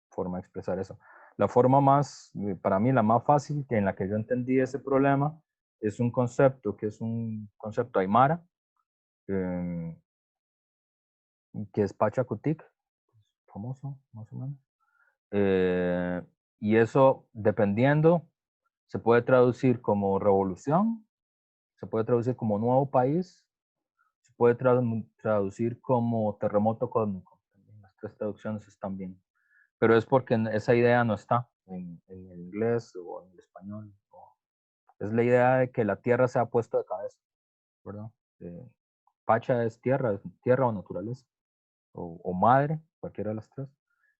forma de expresar eso. La forma más, para mí, la más fácil, que en la que yo entendí ese problema, es un concepto que es un concepto aymara, eh, que es Pachacutic, famoso, más o menos. Eh, y eso, dependiendo, se puede traducir como revolución, se puede traducir como nuevo país, se puede traducir como terremoto cósmico. Las tres traducciones están bien. Pero es porque esa idea no está en el inglés o en el español. Es la idea de que la tierra se ha puesto de cabeza, ¿verdad? Pacha es tierra o naturaleza, o madre, cualquiera de las tres.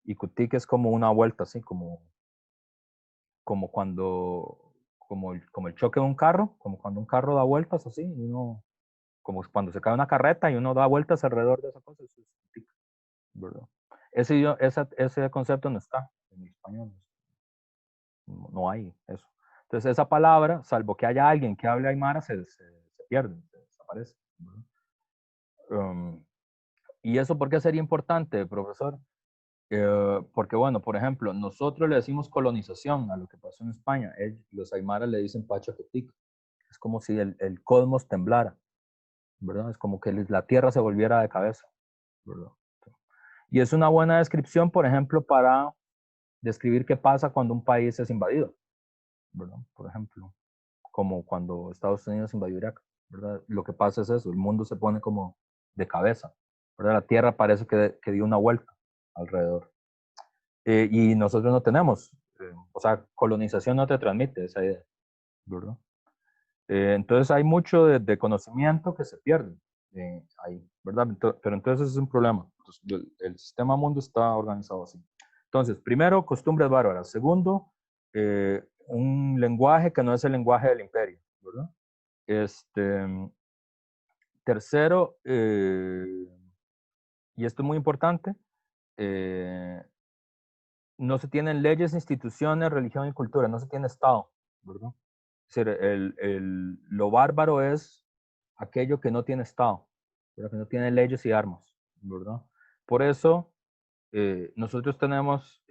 Y Kutik es como una vuelta, así como cuando, como el choque de un carro, como cuando un carro da vueltas así, y uno, como cuando se cae una carreta y uno da vueltas alrededor de esa cosa, eso es Kutik, ¿verdad? Ese concepto no está en español, no hay eso. Entonces esa palabra, salvo que haya alguien que hable aymara, se pierde, se desaparece, ¿verdad? ¿Y eso por qué sería importante, profesor? Porque, bueno, por ejemplo, nosotros le decimos colonización a lo que pasó en España. Los aymaras le dicen Pachacutic. Es como si el cosmos temblara, ¿verdad? Es como que la tierra se volviera de cabeza, ¿verdad? Y es una buena descripción, por ejemplo, para describir qué pasa cuando un país es invadido, ¿verdad? Por ejemplo, como cuando Estados Unidos invadió Irak, ¿verdad? Lo que pasa es eso, el mundo se pone como de cabeza, ¿verdad? La tierra parece que dio una vuelta alrededor. Y nosotros no tenemos, o sea, colonización no te transmite esa idea, ¿verdad? Entonces hay mucho de conocimiento que se pierde ahí, ¿verdad? Pero entonces es un problema. Entonces, el sistema mundo está organizado así. Entonces, primero, costumbres bárbaras. Segundo, un lenguaje que no es el lenguaje del imperio, ¿verdad? Tercero, y esto es muy importante, eh, no se tienen leyes, instituciones, religión y cultura, no se tiene Estado, ¿verdad? Es decir, lo bárbaro es aquello que no tiene Estado, ¿verdad? Que no tiene leyes y armas, ¿verdad? Por eso nosotros tenemos,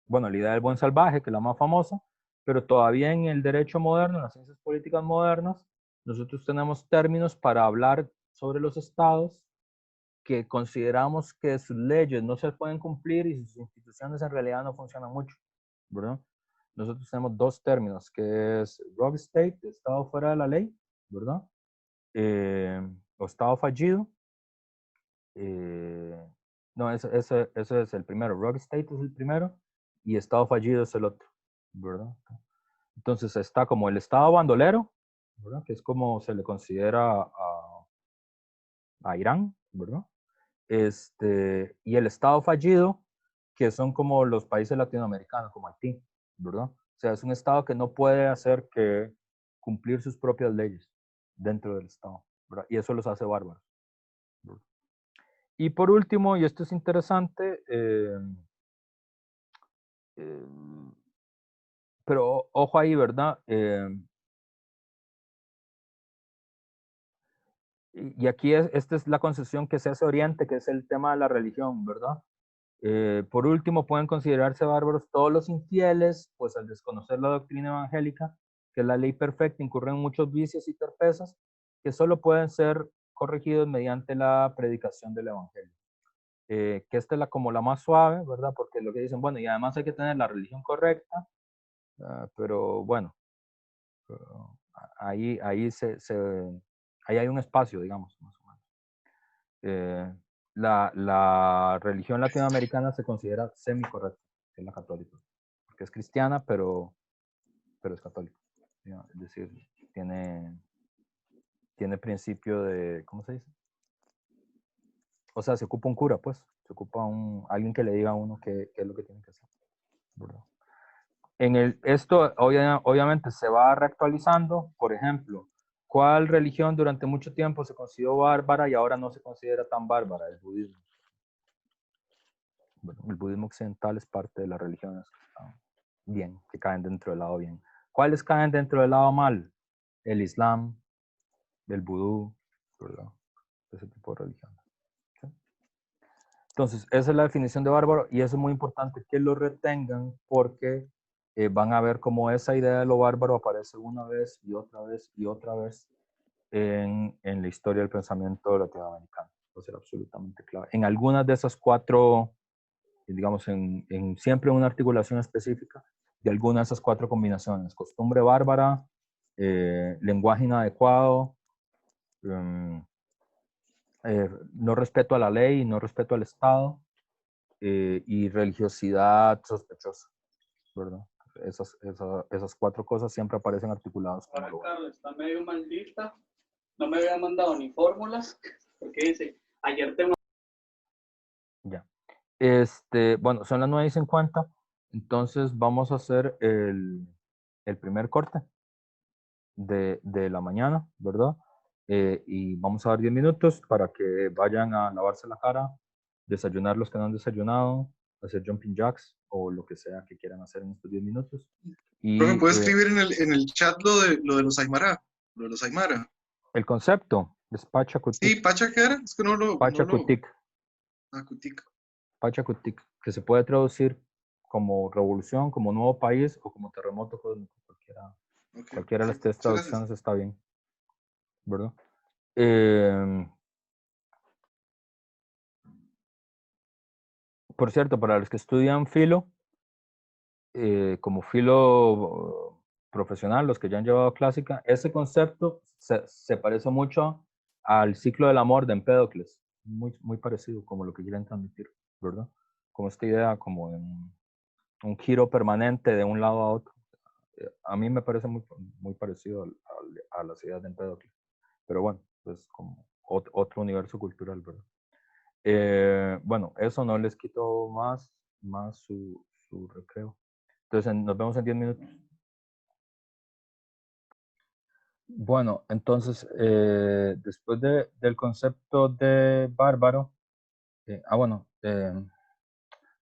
bueno, la idea del buen salvaje, que es la más famosa, pero todavía en el derecho moderno, en las ciencias políticas modernas, nosotros tenemos términos para hablar sobre los estados que consideramos que sus leyes no se pueden cumplir y sus instituciones en realidad no funcionan mucho, ¿verdad? Nosotros tenemos dos términos, que es rogue state, estado fuera de la ley, ¿verdad? O estado fallido. No, ese es el primero. Rogue state es el primero y estado fallido es el otro, ¿verdad? Entonces está como el estado bandolero, ¿verdad? Que es como se le considera a Irán, ¿verdad? Y el estado fallido, que son como los países latinoamericanos, como Haití, ¿verdad? O sea, es un Estado que no puede hacer que cumplir sus propias leyes dentro del Estado, ¿verdad? Y eso los hace bárbaros, ¿verdad? Y por último, y esto es interesante, pero ojo ahí, ¿verdad? Y aquí esta es la concepción que se hace Oriente, que es el tema de la religión, ¿verdad? Por último, pueden considerarse bárbaros todos los infieles, pues al desconocer la doctrina evangélica, que es la ley perfecta, incurren en muchos vicios y torpezas que solo pueden ser corregidos mediante la predicación del evangelio. Que esta es como la más suave, ¿verdad? Porque lo que dicen, bueno, y además hay que tener la religión correcta, pero bueno, ahí ahí hay un espacio, digamos, más o menos. La religión latinoamericana se considera semicorrecta, que es la católica, porque es cristiana, pero es católica. Es decir, tiene principio de, ¿cómo se dice? O sea, se ocupa un cura, pues, se ocupa alguien que le diga a uno qué es lo que tiene que hacer, ¿verdad? Esto obviamente se va reactualizando. Por ejemplo, ¿cuál religión durante mucho tiempo se consideró bárbara y ahora no se considera tan bárbara? El budismo. Bueno, el budismo occidental es parte de las religiones que están bien, que caen dentro del lado bien. ¿Cuáles caen dentro del lado mal? El Islam, el vudú, ¿verdad? Ese tipo de religiones. ¿Sí? Entonces, esa es la definición de bárbaro y eso es muy importante que lo retengan porque van a ver cómo esa idea de lo bárbaro aparece una vez y otra vez y otra vez en la historia del pensamiento latinoamericano. Va a ser absolutamente clave. En algunas de esas cuatro, digamos, siempre una articulación específica de alguna de esas cuatro combinaciones. Costumbre bárbara, lenguaje inadecuado, no respeto a la ley, no respeto al Estado y religiosidad sospechosa, ¿verdad? Esas cuatro cosas siempre aparecen articuladas. Ahora, Carlos, está medio maldita. No me había mandado ni fórmulas, porque dice, ayer te... Ya. Bueno, son las 9:50, entonces vamos a hacer el primer corte de la mañana, ¿verdad? Y vamos a dar 10 minutos para que vayan a lavarse la cara, desayunar los que no han desayunado, hacer jumping jacks o lo que sea que quieran hacer en estos 10 minutos. Profe, Y ¿puede escribir en el chat lo de los Aymara? Lo de los Aymara. el concepto es Pachacutic. Sí, ¿Pacha qué era? Es que no lo... Pachacutic. Ah, Cutic. Pachacutic, que se puede traducir como revolución, como nuevo país o como terremoto cósmico. Cualquiera de las tres traducciones está bien, ¿verdad? Por cierto, para los que estudian filo, como filo profesional, los que ya han llevado clásica, ese concepto se parece mucho al ciclo del amor de Empédocles, muy parecido como lo que quieren transmitir, ¿verdad? Como esta idea como en un giro permanente de un lado a otro. A mí me parece muy parecido a las ideas de Empédocles, pero bueno, pues como otro universo cultural, ¿verdad? Bueno, eso no les quito más su recreo. Entonces, nos vemos en 10 minutos. Bueno, entonces, después del concepto de bárbaro, bueno,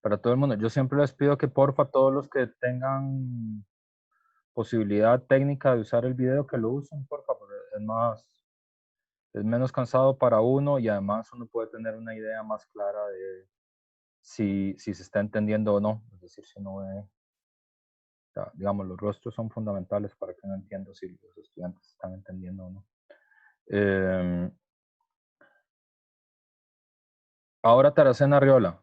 para todo el mundo, yo siempre les pido que porfa, todos los que tengan posibilidad técnica de usar el video, que lo usen, porfa, porque es menos cansado para uno y además uno puede tener una idea más clara de si se está entendiendo o no, es decir, si no ve, digamos, los rostros son fundamentales para que uno entienda si los estudiantes están entendiendo o no. Ahora Taracena Arriola.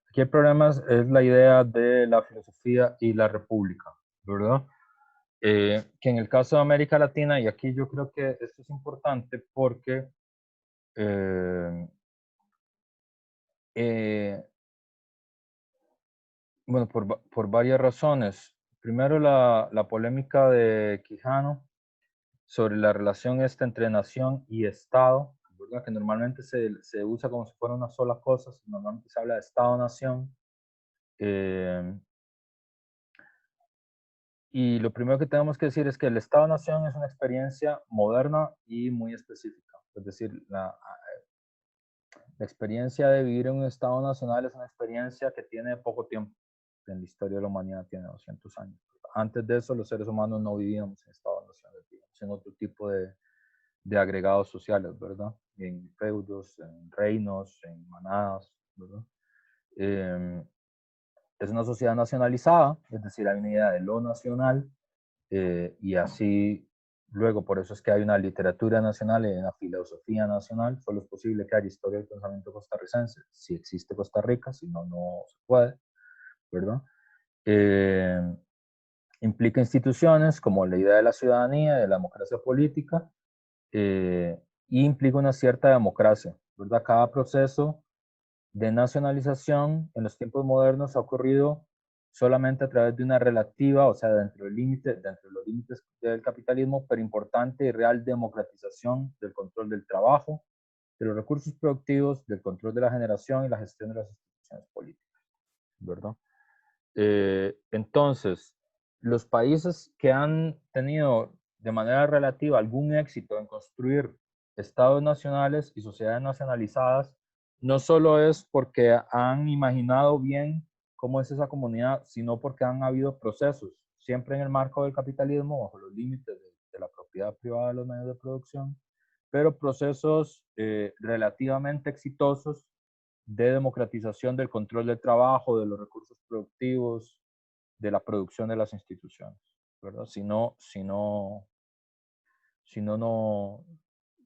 Aquí el problema es la idea de la filosofía y la república, ¿verdad? Que en el caso de América Latina, y aquí yo creo que esto es importante porque bueno, por varias razones. Primero, la polémica de Quijano sobre la relación entre nación y Estado, ¿verdad? Que normalmente se usa como si fuera una sola cosa, normalmente se habla de Estado-Nación. Y lo primero que tenemos que decir es que el Estado-Nación es una experiencia moderna y muy específica. Es decir, la experiencia de vivir en un Estado nacional es una experiencia que tiene poco tiempo. En la historia de la humanidad tiene 200 años. Antes de eso, los seres humanos no vivíamos en Estados nacionales, vivíamos en otro tipo de agregados sociales, ¿verdad? En feudos, en reinos, en manadas, ¿verdad? Es una sociedad nacionalizada, es decir, hay una idea de lo nacional, y así luego por eso es que hay una literatura nacional y una filosofía nacional. Solo es posible que haya historia del pensamiento costarricense si existe Costa Rica, si no, no se puede, ¿verdad? Implica instituciones como la idea de la ciudadanía, de la democracia política, y implica una cierta democracia, ¿verdad? Cada proceso de nacionalización en los tiempos modernos ha ocurrido solamente a través de una relativa, o sea, dentro de los límites del capitalismo, pero importante y real democratización del control del trabajo, de los recursos productivos, del control de la generación y la gestión de las instituciones políticas, ¿verdad? Entonces, los países que han tenido de manera relativa algún éxito en construir estados nacionales y sociedades nacionalizadas, no solo es porque han imaginado bien cómo es esa comunidad, sino porque han habido procesos, siempre en el marco del capitalismo, bajo los límites de la propiedad privada de los medios de producción, pero procesos relativamente exitosos de democratización del control del trabajo, de los recursos productivos, de la producción de las instituciones, ¿verdad?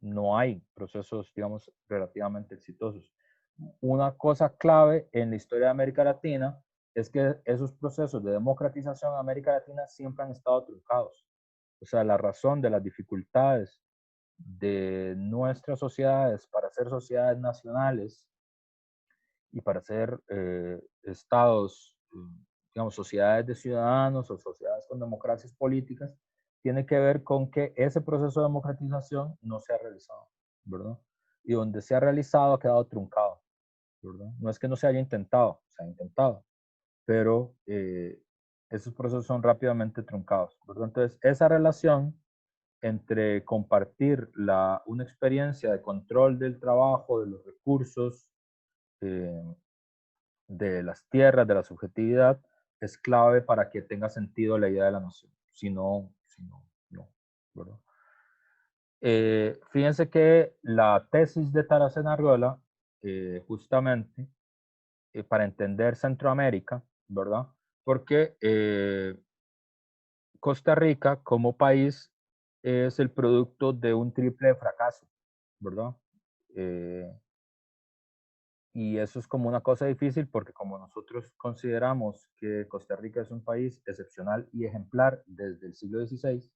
No hay procesos, digamos, relativamente exitosos. Una cosa clave en la historia de América Latina es que esos procesos de democratización en América Latina siempre han estado truncados. O sea, la razón de las dificultades de nuestras sociedades para ser sociedades nacionales y para ser estados, digamos, sociedades de ciudadanos o sociedades con democracias políticas, tiene que ver con que ese proceso de democratización no se ha realizado, ¿verdad? Y donde se ha realizado ha quedado truncado, ¿verdad? No es que no se haya intentado, se ha intentado, pero esos procesos son rápidamente truncados, ¿verdad? Entonces, esa relación entre compartir una experiencia de control del trabajo, de los recursos, eh, de las tierras, de la subjetividad, es clave para que tenga sentido la idea de la nación. Si no, no, ¿verdad? Fíjense que la tesis de Taracena Arriola, justamente, para entender Centroamérica, ¿verdad? Porque Costa Rica como país es el producto de un triple fracaso, ¿verdad? Eh, Y eso es como una cosa difícil porque como nosotros consideramos que Costa Rica es un país excepcional y ejemplar desde el siglo XVI,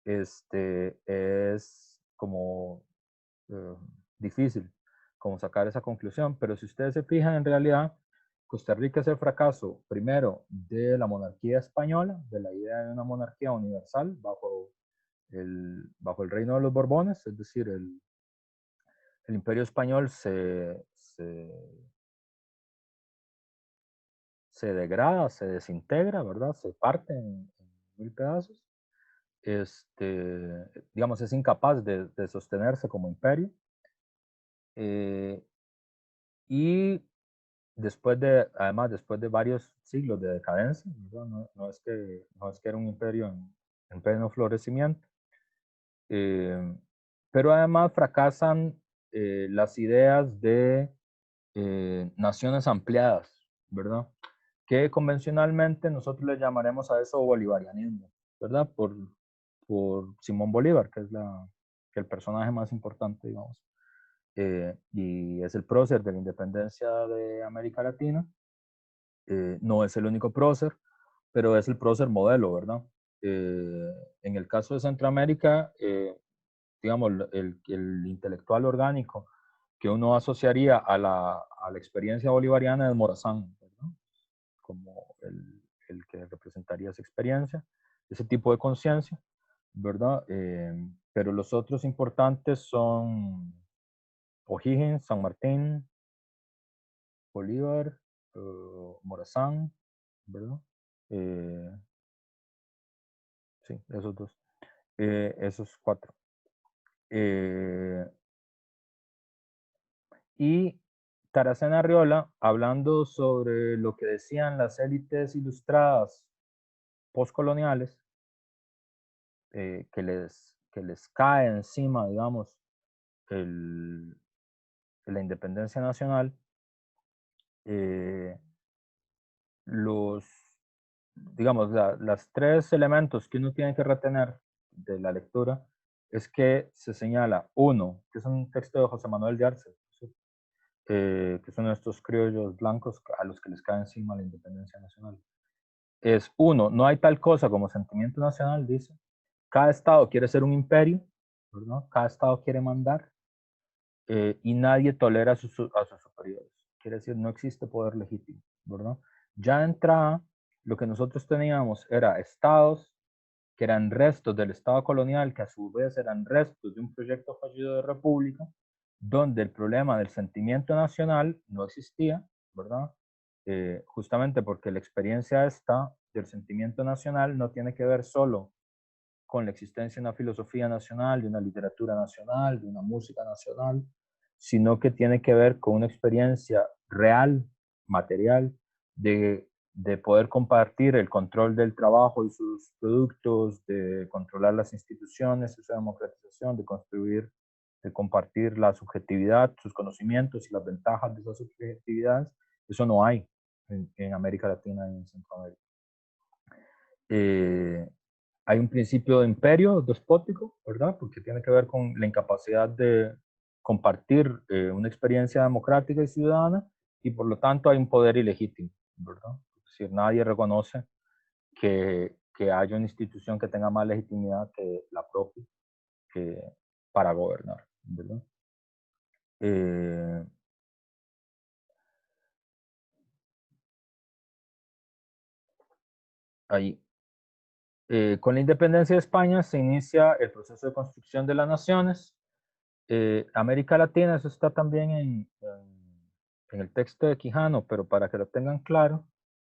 es como eh, difícil como sacar esa conclusión. Pero si ustedes se fijan, en realidad, Costa Rica es el fracaso primero de la monarquía española, de la idea de una monarquía universal bajo el reino de los Borbones, es decir, el imperio español se degrada, se desintegra, ¿verdad? Se parte en mil pedazos. Digamos, es incapaz de sostenerse como imperio. Eh, y además, después de varios siglos de decadencia, ¿verdad? No es que era un imperio en pleno florecimiento, pero además fracasan las ideas de naciones ampliadas, ¿verdad? Que convencionalmente nosotros le llamaremos a eso bolivarianismo, ¿verdad? Por Simón Bolívar, que el personaje más importante, digamos, y es el prócer de la independencia de América Latina. No es el único prócer, pero es el prócer modelo, ¿verdad? En el caso de Centroamérica, digamos, el intelectual orgánico que uno asociaría a la experiencia bolivariana es Morazán, ¿verdad? Como el que representaría esa experiencia, ese tipo de conciencia, ¿verdad? Pero los otros importantes son O'Higgins, San Martín, Bolívar, Morazán, ¿verdad? Sí, esos dos. Esos cuatro. Y Taracena Arriola, hablando sobre lo que decían las élites ilustradas postcoloniales, que les cae encima, digamos, la independencia nacional, digamos, las tres elementos que uno tiene que retener de la lectura es que se señala, uno, que es un texto de José Manuel de Arce, ¿sí? Que son estos criollos blancos a los que les cae encima la independencia nacional. Es uno, no hay tal cosa como sentimiento nacional, dice. Cada estado quiere ser un imperio, ¿verdad? Cada estado quiere mandar, y nadie tolera a sus superiores. Quiere decir, no existe poder legítimo, ¿verdad? Ya de entrada, lo que nosotros teníamos era estados que eran restos del estado colonial, que a su vez eran restos de un proyecto fallido de república, donde el problema del sentimiento nacional no existía, ¿verdad? Justamente porque la experiencia esta del sentimiento nacional no tiene que ver solo con la existencia de una filosofía nacional, de una literatura nacional, de una música nacional, sino que tiene que ver con una experiencia real, material, de poder compartir el control del trabajo y sus productos, de controlar las instituciones, esa democratización, de construir, de compartir la subjetividad, sus conocimientos y las ventajas de esas subjetividades. Eso no hay en América Latina y en Centroamérica. Hay un principio de imperio despótico, ¿verdad? Porque tiene que ver con la incapacidad de compartir una experiencia democrática y ciudadana, y por lo tanto hay un poder ilegítimo, ¿verdad? Es decir, nadie reconoce que haya una institución que tenga más legitimidad que la propia para gobernar, ¿verdad? Ahí. Con la independencia de España se inicia el proceso de construcción de las naciones. América Latina, eso está también en el texto de Quijano, pero para que lo tengan claro,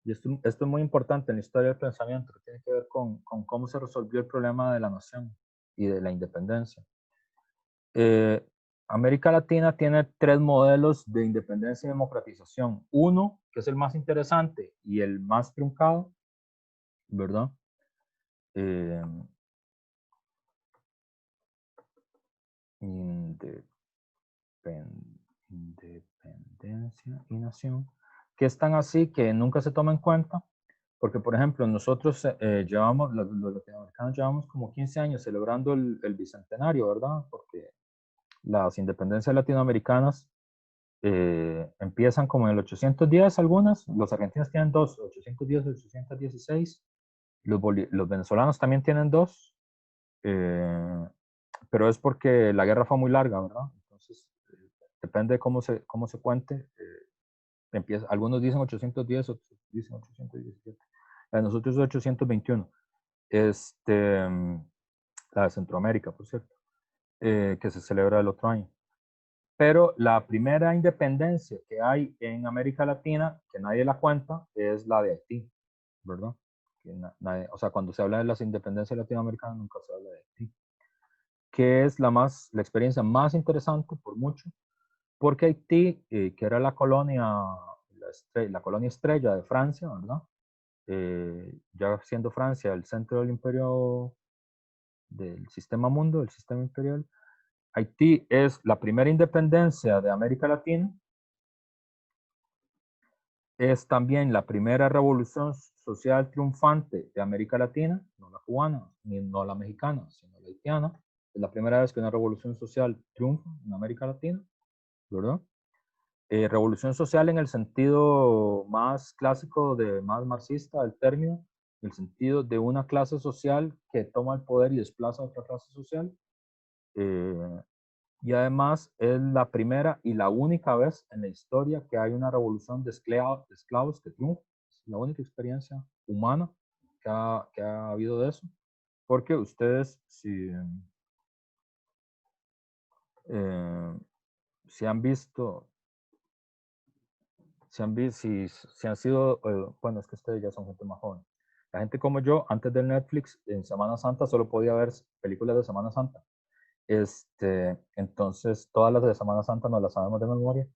y esto es muy importante en la historia del pensamiento, que tiene que ver con cómo se resolvió el problema de la nación y de la independencia. América Latina tiene tres modelos de independencia y democratización. Uno, que es el más interesante y el más truncado, ¿verdad? Independencia y nación, que es tan así que nunca se toma en cuenta, porque por ejemplo nosotros llevamos, los latinoamericanos llevamos como 15 años celebrando el bicentenario, ¿verdad? Porque las independencias latinoamericanas empiezan como en el 810 algunas, los argentinos tienen dos, 810 y 816, los venezolanos también tienen dos, pero es porque la guerra fue muy larga, ¿verdad? Entonces, depende de cómo se cuente. Empieza, algunos dicen 810, otros dicen 817. La de nosotros es 821. La de Centroamérica, por cierto, que se celebra el otro año. Pero la primera independencia que hay en América Latina, que nadie la cuenta, es la de Haití, ¿verdad? O sea, cuando se habla de las independencias latinoamericanas, nunca se habla de Haití, que es la experiencia más interesante por mucho, porque Haití, que era la colonia estrella de Francia, ¿verdad? Ya siendo Francia el centro del imperio, del sistema mundo, del sistema imperial, Haití es la primera independencia de América Latina, es también la primera revolución social triunfante de América Latina, no la cubana, ni no la mexicana, sino la haitiana. Es la primera vez que una revolución social triunfa en América Latina, ¿verdad? Revolución social en el sentido más clásico, más marxista del término, en el sentido de una clase social que toma el poder y desplaza a otra clase social. Y además es la primera y la única vez en la historia que hay una revolución de esclavos que triunfa. Es la única experiencia humana que ha habido de eso. Porque ustedes, si han visto, si han sido, bueno, es que ustedes ya son gente más joven. La gente como yo, antes del Netflix, en Semana Santa solo podía ver películas de Semana Santa. Entonces, todas las de Semana Santa nos las sabemos de memoria.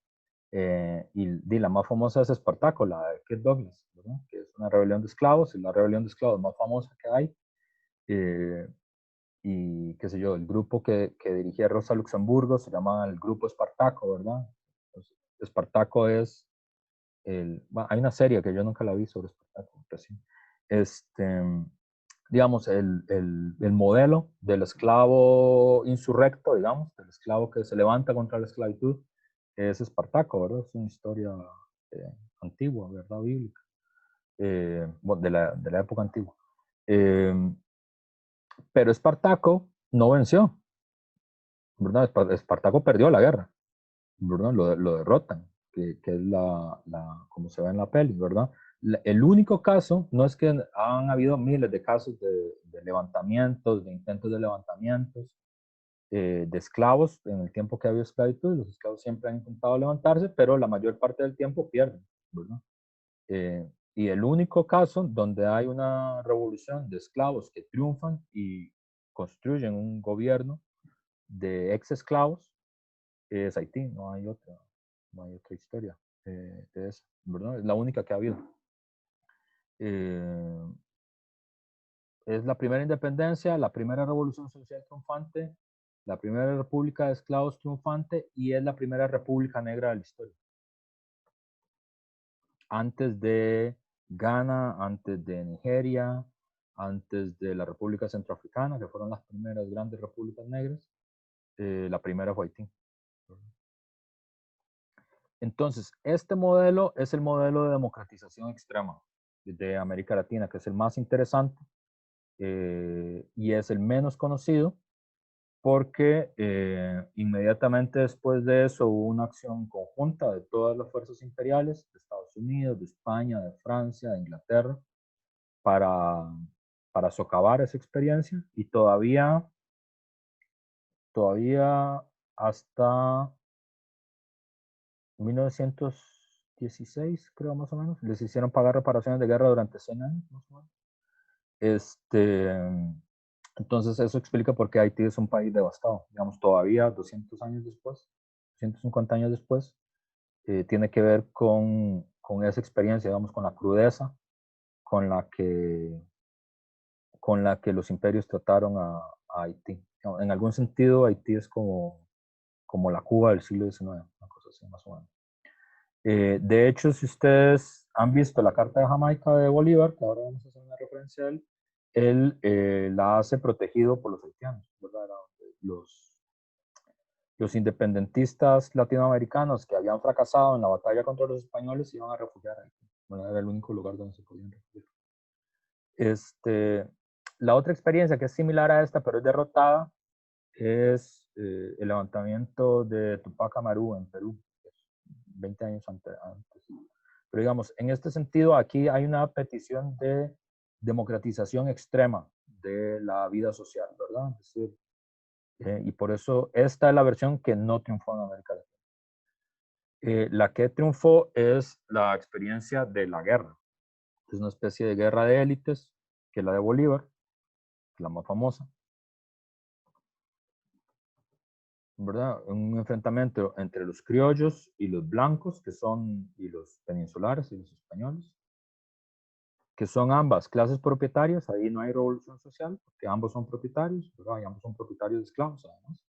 Y la más famosa es Espartaco, la de Kirk Douglas, ¿verdad? Que es una rebelión de esclavos, es la rebelión de esclavos más famosa que hay. Y qué sé yo, el grupo que dirigía Rosa Luxemburgo se llama el Grupo Espartaco, ¿verdad? Entonces, Espartaco es bueno, hay una serie que yo nunca la vi sobre Espartaco, recién. Digamos, el modelo del esclavo insurrecto, digamos, del esclavo que se levanta contra la esclavitud, es Espartaco, ¿verdad? Es una historia antigua, ¿verdad? Bíblica, bueno, de la época antigua. Pero Espartaco no venció, ¿verdad? Espartaco perdió la guerra, ¿verdad? Lo derrotan, que es como se ve en la peli, ¿verdad? El único caso, no es que han habido miles de casos de levantamientos, de intentos de levantamientos, de esclavos en el tiempo que había esclavitud. Los esclavos siempre han intentado levantarse, pero la mayor parte del tiempo pierden, ¿verdad? Y el único caso donde hay una revolución de esclavos que triunfan y construyen un gobierno de ex esclavos es Haití, no hay otra historia de esa, ¿verdad? Es la única que ha habido. Es la primera independencia, la primera revolución social triunfante, la primera república de esclavos triunfante y es la primera república negra de la historia. Antes de Ghana, antes de Nigeria, antes de la República Centroafricana, que fueron las primeras grandes repúblicas negras, la primera fue Haití. Entonces, este modelo es el modelo de democratización extrema de América Latina, que es el más interesante y es el menos conocido porque inmediatamente después de eso hubo una acción conjunta de todas las fuerzas imperiales de Estados Unidos, de España, de Francia, de Inglaterra, para, para socavar esa experiencia y todavía hasta 1916, creo más o menos, les hicieron pagar reparaciones de guerra durante 100 años, más o menos. Entonces eso explica por qué Haití es un país devastado. Digamos, todavía 200 años después, 150 años después, tiene que ver con esa experiencia, digamos, con la crudeza con la que, los imperios trataron a Haití. En algún sentido, Haití es como la Cuba del siglo XIX, una cosa así, más o menos. De hecho, si ustedes han visto la Carta de Jamaica de Bolívar, que ahora vamos a hacer una referencia a él la hace protegido por los haitianos, ¿verdad? Los independentistas latinoamericanos que habían fracasado en la batalla contra los españoles se iban a refugiar ahí. Bueno, era el único lugar donde se podían refugiar. La otra experiencia que es similar a esta, pero es derrotada, es el levantamiento de Tupac Amaru en Perú, 20 años antes. Pero digamos, en este sentido, aquí hay una petición de democratización extrema de la vida social, ¿verdad? Es decir, y por eso esta es la versión que no triunfó en América Latina. La que triunfó es la experiencia de la guerra. Es una especie de guerra de élites, que es la de Bolívar, la más famosa, ¿verdad? Un enfrentamiento entre los criollos y los blancos, y los peninsulares y los españoles, que son ambas clases propietarias. Ahí no hay revolución social, porque ambos son propietarios, ¿verdad? Y ambos son propietarios de esclavos, además.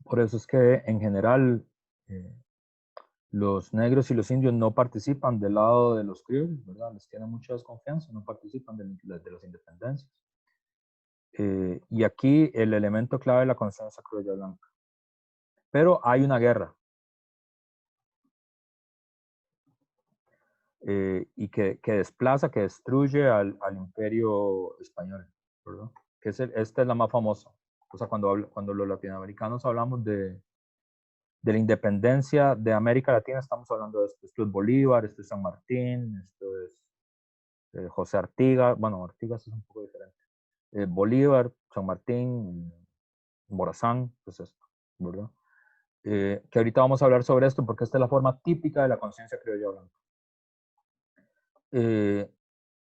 Por eso es que en general los negros y los indios no participan del lado de los criollos, ¿verdad? Les tienen mucha desconfianza, no participan de las independencias. Y aquí el elemento clave es la conciencia criolla blanca. Pero hay una guerra. Y que desplaza, que destruye al imperio español, ¿verdad? Esta es la más famosa. O sea, cuando los latinoamericanos hablamos de la independencia de América Latina, estamos hablando de esto. Esto es Bolívar, esto es San Martín, esto es José Artigas. Bueno, Artigas es un poco diferente. Bolívar, San Martín, Morazán, pues esto. ¿verdad? Que ahorita vamos a hablar sobre esto porque esta es la forma típica de la conciencia criolla blanca.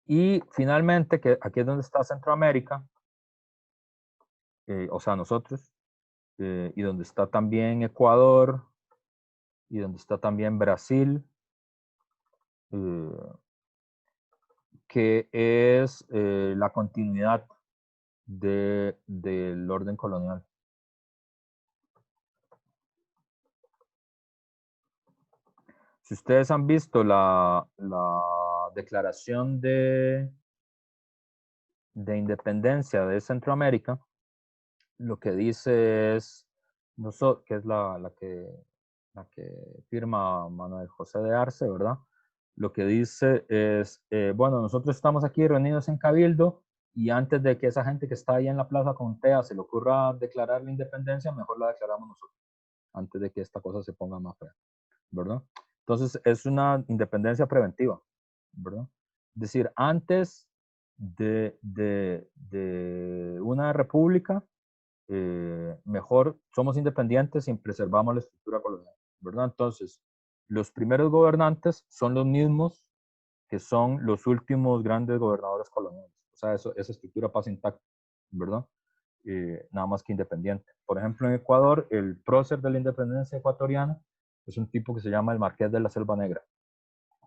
Y finalmente, que aquí es donde está Centroamérica, o sea, nosotros, y donde está también Ecuador, y donde está también Brasil, que es la continuidad del orden colonial. Si ustedes han visto la declaración de independencia de Centroamérica, lo que dice es, que es la que firma Manuel José de Arce, ¿verdad? Lo que dice es, bueno, nosotros estamos aquí reunidos en Cabildo y antes de que esa gente que está ahí en la plaza con TEA se le ocurra declarar la independencia, mejor la declaramos nosotros, antes de que esta cosa se ponga más fea, ¿verdad? Entonces, es una independencia preventiva, ¿verdad? Es decir, antes de una república, mejor somos independientes y preservamos la estructura colonial, ¿verdad? Entonces, los primeros gobernantes son los mismos que son los últimos grandes gobernadores coloniales. O sea, esa estructura pasa intacta, ¿verdad? Nada más que independiente. Por ejemplo, en Ecuador, el prócer de la independencia ecuatoriana es un tipo que se llama el Marqués de la Selva Negra,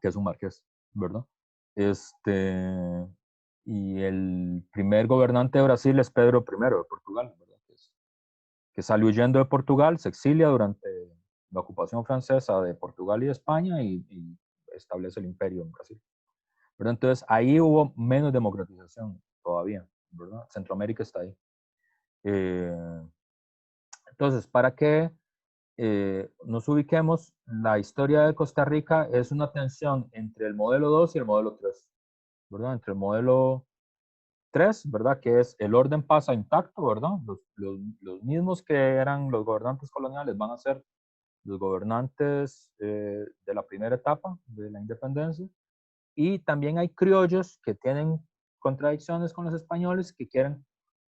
que es un marqués, ¿verdad? Y el primer gobernante de Brasil es Pedro I de Portugal, ¿verdad? Que salió huyendo de Portugal, se exilia durante la ocupación francesa de Portugal y de España y establece el imperio en Brasil. Pero entonces ahí hubo menos democratización todavía, ¿verdad? Centroamérica está ahí. Entonces, para que nos ubiquemos, la historia de Costa Rica es una tensión entre el modelo 2 y el modelo 3, ¿verdad? Entre el modelo 3, ¿verdad? Que es el orden pasa intacto, ¿verdad? Los mismos que eran los gobernantes coloniales van a ser los gobernantes de la primera etapa de la independencia. Y también hay criollos que tienen contradicciones con los españoles que quieren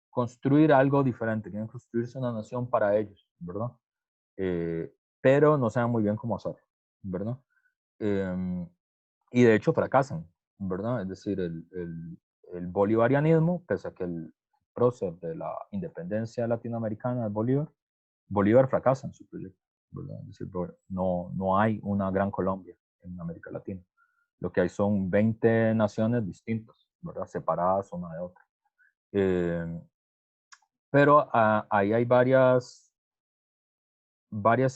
construir algo diferente, quieren construirse una nación para ellos, ¿verdad? Pero no saben muy bien cómo hacerlo, ¿verdad? Y de hecho fracasan, ¿verdad? Es decir, el bolivarianismo, pese a que el prócer de la independencia latinoamericana es Bolívar fracasa en su proyecto, ¿verdad? Es decir, no hay una gran Colombia en América Latina. Lo que hay son 20 naciones distintas, ¿verdad? Separadas una de otra. Pero ahí hay varias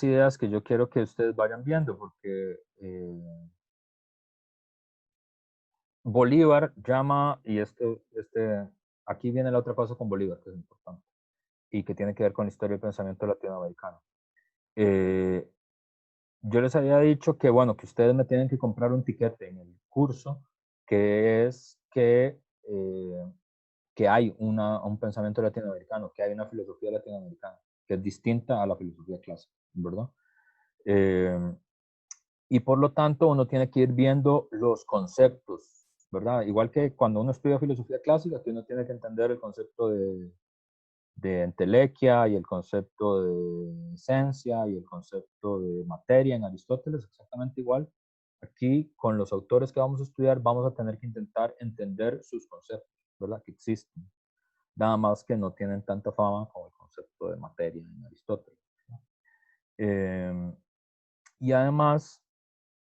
ideas que yo quiero que ustedes vayan viendo, porque Bolívar llama, y aquí viene la otra cosa con Bolívar, que es importante, y que tiene que ver con la historia del pensamiento latinoamericano. Yo les había dicho que, bueno, que ustedes me tienen que comprar un tiquete en el curso, que es que hay un pensamiento latinoamericano, que hay una filosofía latinoamericana, que es distinta a la filosofía clásica, ¿verdad? Y por lo tanto uno tiene que ir viendo los conceptos, ¿verdad? Igual que cuando uno estudia filosofía clásica, que uno tiene que entender el concepto de entelequia y el concepto de esencia y el concepto de materia en Aristóteles, exactamente igual. Aquí, con los autores que vamos a estudiar, vamos a tener que intentar entender sus conceptos, ¿verdad? Que existen. Nada más que no tienen tanta fama como el concepto de materia en Aristóteles, ¿no? Y además,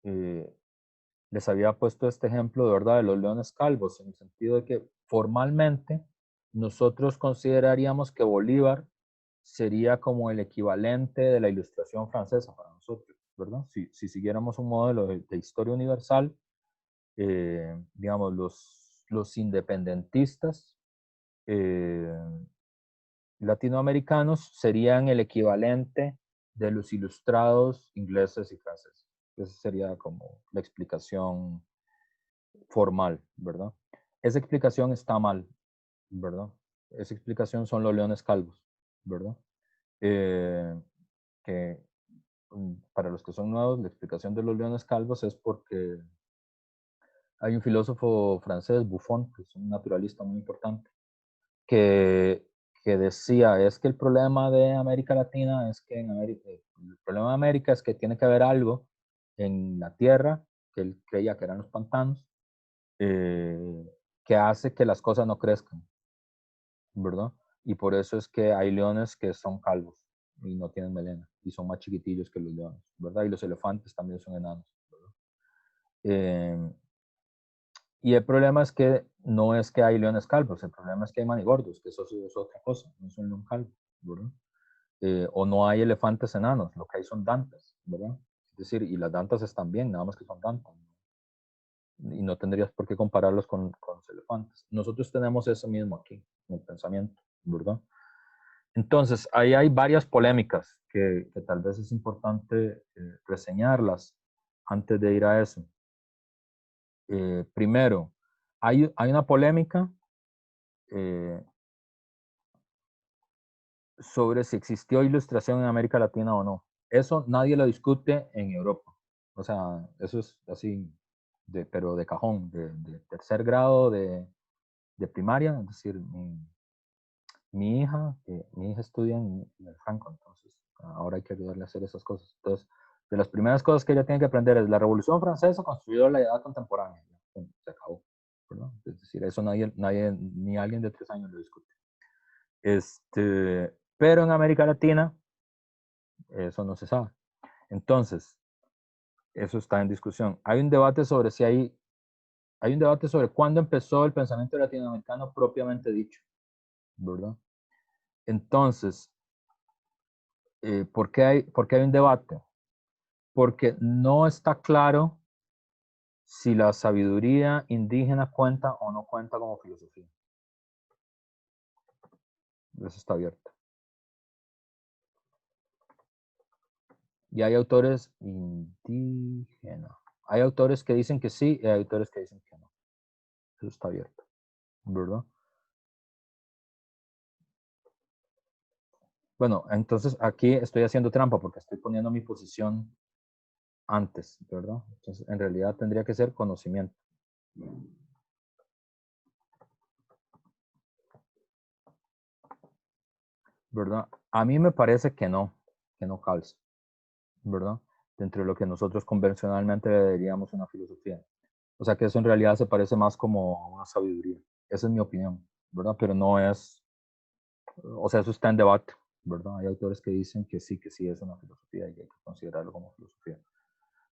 les había puesto este ejemplo de verdad de los leones calvos, en el sentido de que formalmente nosotros consideraríamos que Bolívar sería como el equivalente de la Ilustración francesa para nosotros, ¿verdad? Si siguiéramos un modelo de historia universal, digamos, los independentistas latinoamericanos serían el equivalente de los ilustrados ingleses y franceses. Esa sería como la explicación formal, ¿verdad? Esa explicación está mal, ¿verdad? Esa explicación son los leones calvos, ¿verdad? Que para los que son nuevos, la explicación de los leones calvos es porque hay un filósofo francés, Buffon, que es un naturalista muy importante, que que decía, es que el problema de América Latina es que el problema de América es que tiene que haber algo en la tierra, que él creía que eran los pantanos, que hace que las cosas no crezcan, ¿verdad? Y por eso es que hay leones que son calvos y no tienen melena y son más chiquitillos que los leones, ¿verdad? Y los elefantes también son enanos, ¿verdad? Y el problema es que no es que hay leones calvos, el problema es que hay manigordos, que eso es otra cosa, no es un león calvo, ¿verdad? O no hay elefantes enanos, lo que hay son dantas, ¿verdad? Es decir, y las dantas están bien, nada más que son dantas, ¿no? Y no tendrías por qué compararlos con los elefantes. Nosotros tenemos eso mismo aquí, en el pensamiento, ¿verdad? Entonces, ahí hay varias polémicas que tal vez es importante reseñarlas antes de ir a eso. Primero, hay una polémica sobre si existió ilustración en América Latina o no. Eso nadie lo discute en Europa. O sea, eso es así, pero de cajón, de tercer grado de primaria. Es decir, mi hija estudia en el Franco, entonces ahora hay que ayudarle a hacer esas cosas. Entonces, de las primeras cosas que ella tiene que aprender es la Revolución Francesa construyó la edad contemporánea. Se acabó, ¿verdad? Es decir, eso nadie, ni alguien de 3 años lo discute. Pero en América Latina, eso no se sabe. Entonces, eso está en discusión. Hay un debate sobre hay un debate sobre cuándo empezó el pensamiento latinoamericano propiamente dicho, ¿verdad? Entonces, ¿por qué hay un debate? Porque no está claro si la sabiduría indígena cuenta o no cuenta como filosofía. Eso está abierto. Y hay autores indígenas. Hay autores que dicen que sí y hay autores que dicen que no. Eso está abierto, ¿verdad? Bueno, entonces aquí estoy haciendo trampa porque estoy poniendo mi posición antes, ¿verdad? Entonces, en realidad tendría que ser conocimiento. ¿Verdad? A mí me parece que no calza, ¿verdad? Dentro de lo que nosotros convencionalmente le diríamos una filosofía. O sea que eso en realidad se parece más como una sabiduría. Esa es mi opinión, ¿verdad? Pero no es, o sea, eso está en debate, ¿verdad? Hay autores que dicen que sí es una filosofía y hay que considerarlo como filosofía.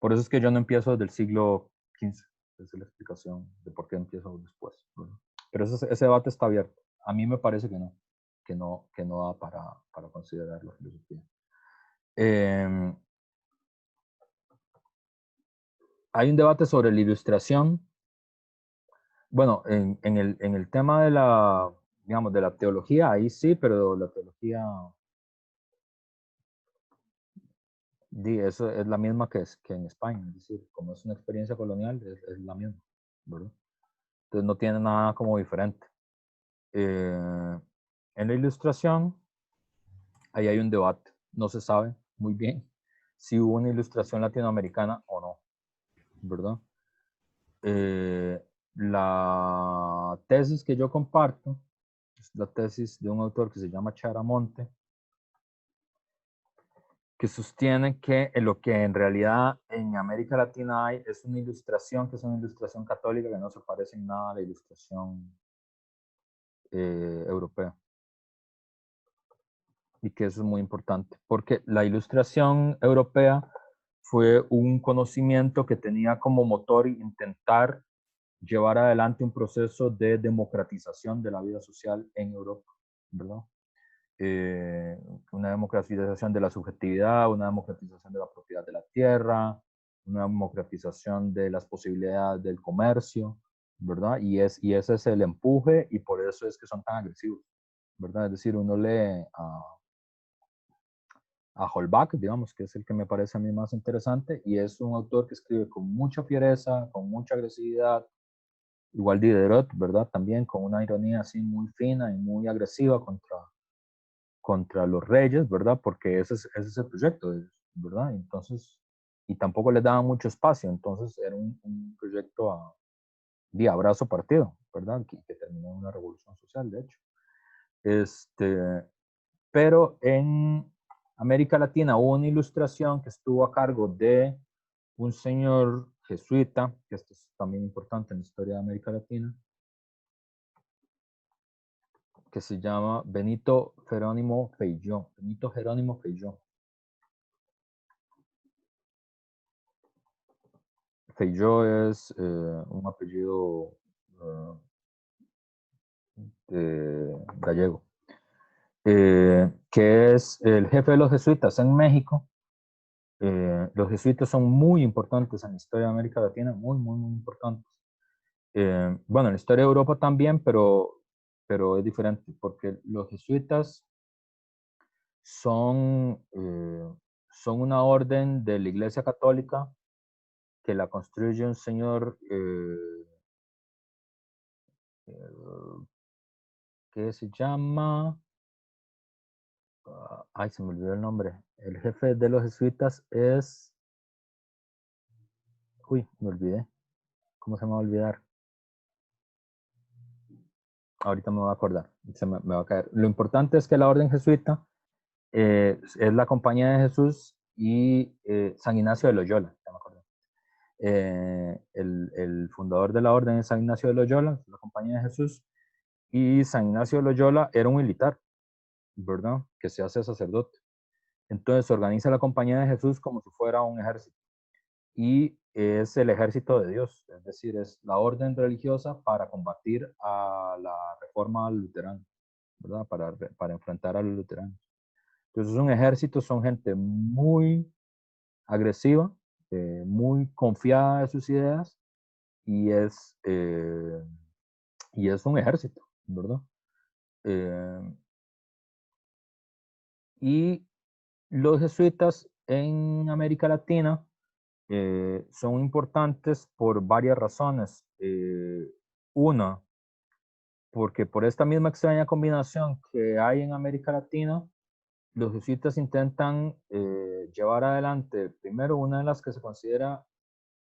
Por eso es que yo no empiezo desde el siglo XV. Esa es la explicación de por qué empiezo después, ¿verdad? Pero ese debate está abierto. A mí me parece que no da para considerar la filosofía. Hay un debate sobre la ilustración. Bueno, en el tema de digamos, de la teología, ahí sí, pero la teología, eso es la misma que en España, es decir, como es una experiencia colonial, es la misma, ¿verdad? Entonces no tiene nada como diferente. En la ilustración, ahí hay un debate, no se sabe muy bien si hubo una ilustración latinoamericana o no, ¿verdad? La tesis que yo comparto es la tesis de un autor que se llama Charamonte, que sostiene que lo que en realidad en América Latina hay es una ilustración que es una ilustración católica que no se parece en nada a la ilustración europea. Y que eso es muy importante, porque la ilustración europea fue un conocimiento que tenía como motor intentar llevar adelante un proceso de democratización de la vida social en Europa, ¿verdad? Una democratización de la subjetividad, una democratización de la propiedad de la tierra, una democratización de las posibilidades del comercio, ¿verdad? Y ese es el empuje y por eso es que son tan agresivos, ¿verdad? Es decir, uno lee a Holbach, digamos, que es el que me parece a mí más interesante, y es un autor que escribe con mucha fiereza, con mucha agresividad, igual Diderot, ¿verdad? También con una ironía así muy fina y muy agresiva contra los reyes, ¿verdad? Porque ese es el proyecto, ¿verdad? Entonces, y tampoco les daban mucho espacio, entonces era un proyecto de abrazo partido, ¿verdad? Que terminó en una revolución social, de hecho. Pero en América Latina hubo una ilustración que estuvo a cargo de un señor jesuita, que esto es también importante en la historia de América Latina, que se llama Benito Jerónimo Feijó. Benito Jerónimo Feijó. Feijó es un apellido gallego, que es el jefe de los jesuitas en México. Los jesuitas son muy importantes en la historia de América Latina, muy, muy, muy importantes. Bueno, en la historia de Europa también, pero es diferente, porque los jesuitas son una orden de la Iglesia Católica que la construye un señor que se llama, ay, se me olvidó el nombre. El jefe de los jesuitas es, uy, me olvidé. ¿Cómo se me va a olvidar? Ahorita me voy a acordar, me va a caer. Lo importante es que la orden jesuita es la Compañía de Jesús y San Ignacio de Loyola, ya me acordé. El fundador de la orden es San Ignacio de Loyola, la Compañía de Jesús, y San Ignacio de Loyola era un militar, ¿verdad? Que se hace sacerdote. Entonces organiza la Compañía de Jesús como si fuera un ejército. Y es el ejército de Dios, es decir, es la orden religiosa para combatir a la reforma luterana, ¿verdad? Para enfrentar a los luteranos. Entonces, un ejército son gente muy agresiva, muy confiada de sus ideas y es un ejército, ¿verdad? Y los jesuitas en América Latina son importantes por varias razones. Una, porque por esta misma extraña combinación que hay en América Latina, los jesuitas intentan llevar adelante, primero, una de las que se considera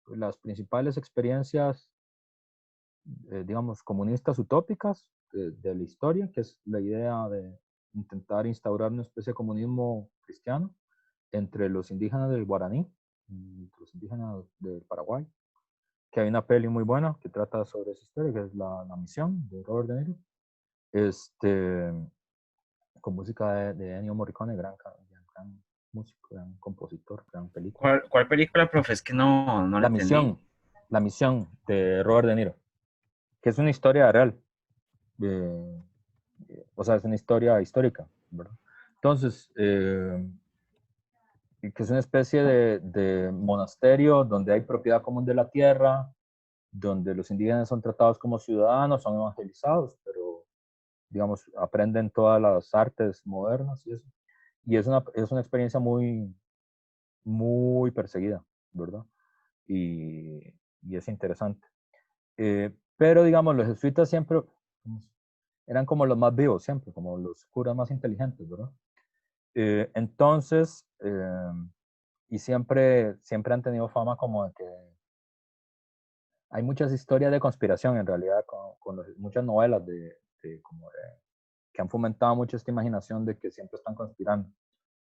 las principales experiencias, digamos, comunistas utópicas de la historia, que es la idea de intentar instaurar una especie de comunismo cristiano entre los indígenas del Guaraní y los indígenas del Paraguay, que hay una peli muy buena que trata sobre esa historia, que es La Misión, de Robert De Niro, con música de Ennio Morricone, gran músico, gran compositor, gran película. ¿Cuál película, profe? Es que no la entendí. La Misión, de Robert De Niro, que es una historia real. O sea, es una historia histórica, ¿verdad? Entonces, que es una especie de monasterio donde hay propiedad común de la tierra, donde los indígenas son tratados como ciudadanos, son evangelizados, pero, digamos, aprenden todas las artes modernas y eso. Y es una experiencia muy, muy perseguida, ¿verdad? Y es interesante. Pero, digamos, los jesuitas siempre eran como los más vivos, siempre, como los curas más inteligentes, ¿verdad? Entonces, y siempre han tenido fama como de que hay muchas historias de conspiración en realidad, muchas novelas que han fomentado mucho esta imaginación de que siempre están conspirando.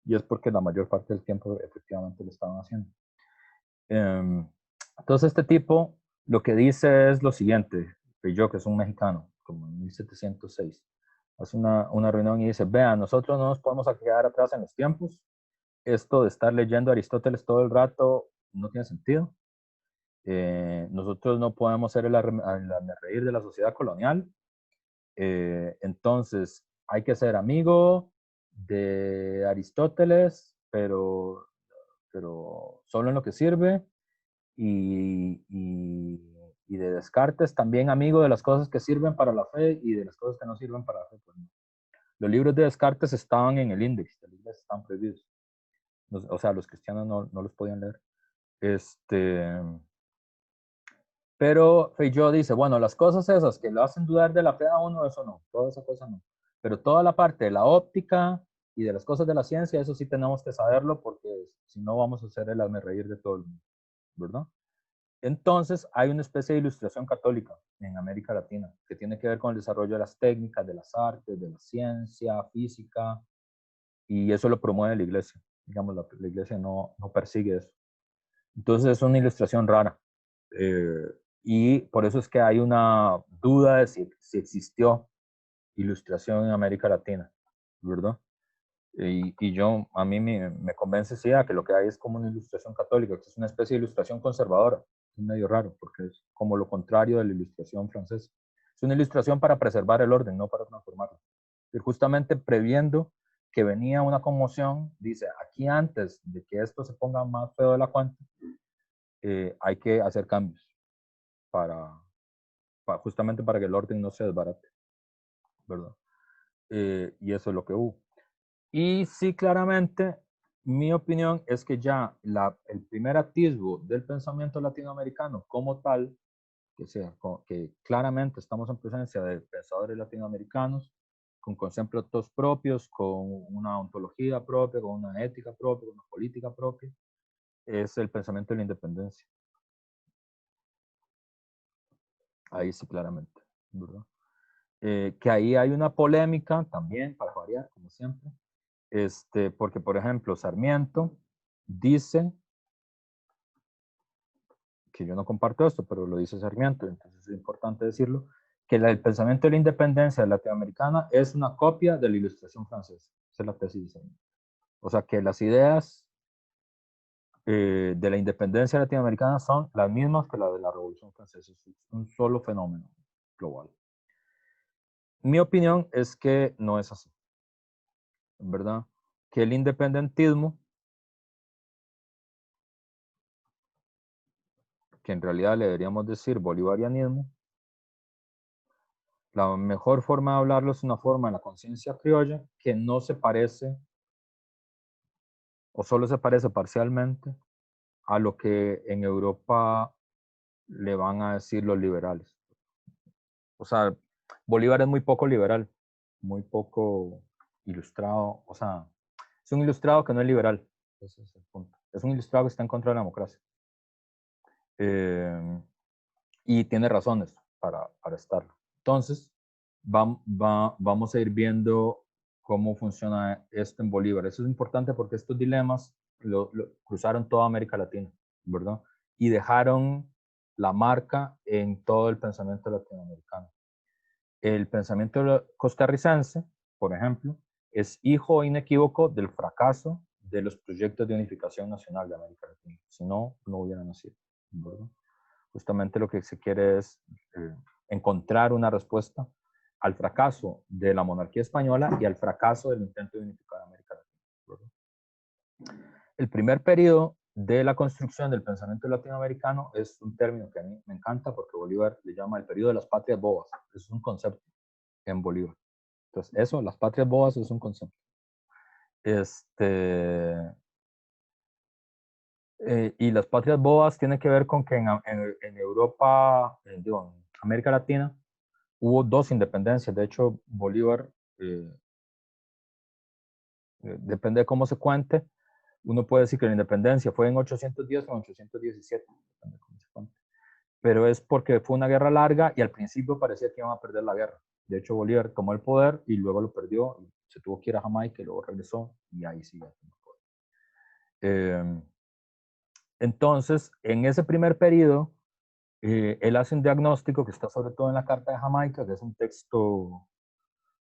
Y es porque la mayor parte del tiempo efectivamente lo estaban haciendo. Entonces este tipo lo que dice es lo siguiente, yo que es un mexicano, como en 1706, hace una reunión y dice, vean, nosotros no nos podemos quedar atrás en los tiempos, esto de estar leyendo a Aristóteles todo el rato no tiene sentido. Nosotros no podemos ser el reír de la sociedad colonial. Entonces, hay que ser amigo de Aristóteles, pero solo en lo que sirve. Y de Descartes, también amigo de las cosas que sirven para la fe y de las cosas que no sirven para la fe. Pues, no. Los libros de Descartes estaban en el índice, los libros estaban prohibidos. O sea, los cristianos no los podían leer. Pero Feijó dice, bueno, las cosas esas que lo hacen dudar de la fe a uno, eso no, toda esa cosa no. Pero toda la parte de la óptica y de las cosas de la ciencia, eso sí tenemos que saberlo porque si no vamos a hacer el hazme reír de todo el mundo, ¿verdad? Entonces, hay una especie de ilustración católica en América Latina que tiene que ver con el desarrollo de las técnicas, de las artes, de la ciencia, física, y eso lo promueve la iglesia. Digamos, la iglesia no persigue eso. Entonces, es una ilustración rara. Y por eso es que hay una duda de si existió ilustración en América Latina, ¿verdad? A mí me convence, sí, a que lo que hay es como una ilustración católica, que es una especie de ilustración conservadora. Es medio raro, porque es como lo contrario de la ilustración francesa. Es una ilustración para preservar el orden, no para transformarlo. Y justamente previendo que venía una conmoción, dice, aquí antes de que esto se ponga más feo de la cuenta, hay que hacer cambios justamente para que el orden no se desbarate, ¿verdad? Y eso es lo que hubo. Y sí, claramente, mi opinión es que ya el primer atisbo del pensamiento latinoamericano como tal, que claramente estamos en presencia de pensadores latinoamericanos con conceptos propios, con una ontología propia, con una ética propia, con una política propia, es el pensamiento de la independencia. Ahí sí, claramente, ¿verdad? Que ahí hay una polémica también, para variar, como siempre, porque, por ejemplo, Sarmiento dice, que yo no comparto esto, pero lo dice Sarmiento, entonces es importante decirlo, que el pensamiento de la independencia latinoamericana es una copia de la Ilustración francesa. Esa es la tesis de Sarmiento. O sea, que las ideas de la independencia latinoamericana son las mismas que las de la Revolución Francesa. Es un solo fenómeno global. Mi opinión es que no es así, ¿verdad? Que el independentismo, que en realidad le deberíamos decir bolivarianismo, la mejor forma de hablarlo es una forma de la conciencia criolla que no se parece o solo se parece parcialmente a lo que en Europa le van a decir los liberales. O sea, Bolívar es muy poco liberal, muy poco ilustrado, o sea, es un ilustrado que no es liberal. Ese es el punto. Es un ilustrado que está en contra de la democracia. Y tiene razones para estarlo. Entonces, vamos a ir viendo cómo funciona esto en Bolívar. Eso es importante porque estos dilemas cruzaron toda América Latina, ¿verdad? Y dejaron la marca en todo el pensamiento latinoamericano. El pensamiento costarricense, por ejemplo, es hijo inequívoco del fracaso de los proyectos de unificación nacional de América Latina. Si no, no hubiera nacido, ¿verdad? Justamente lo que se quiere es encontrar una respuesta al fracaso de la monarquía española y al fracaso del intento de unificar América Latina. El primer periodo de la construcción del pensamiento latinoamericano es un término que a mí me encanta porque Bolívar le llama el periodo de las patrias bobas. Es un concepto en Bolívar. Entonces, eso, las patrias bobas, es un concepto. Y las patrias bobas tienen que ver con que en Europa, digo, en América Latina, hubo dos independencias. De hecho, Bolívar, depende de cómo se cuente, uno puede decir que la independencia fue en 810 o en 817, depende de cómo se cuente. Pero es porque fue una guerra larga y al principio parecía que iban a perder la guerra. De hecho, Bolívar tomó el poder y luego lo perdió. Y se tuvo que ir a Jamaica y luego regresó y ahí sí ya tomó el poder. Entonces, en ese primer periodo, él hace un diagnóstico que está sobre todo en la Carta de Jamaica, que es un texto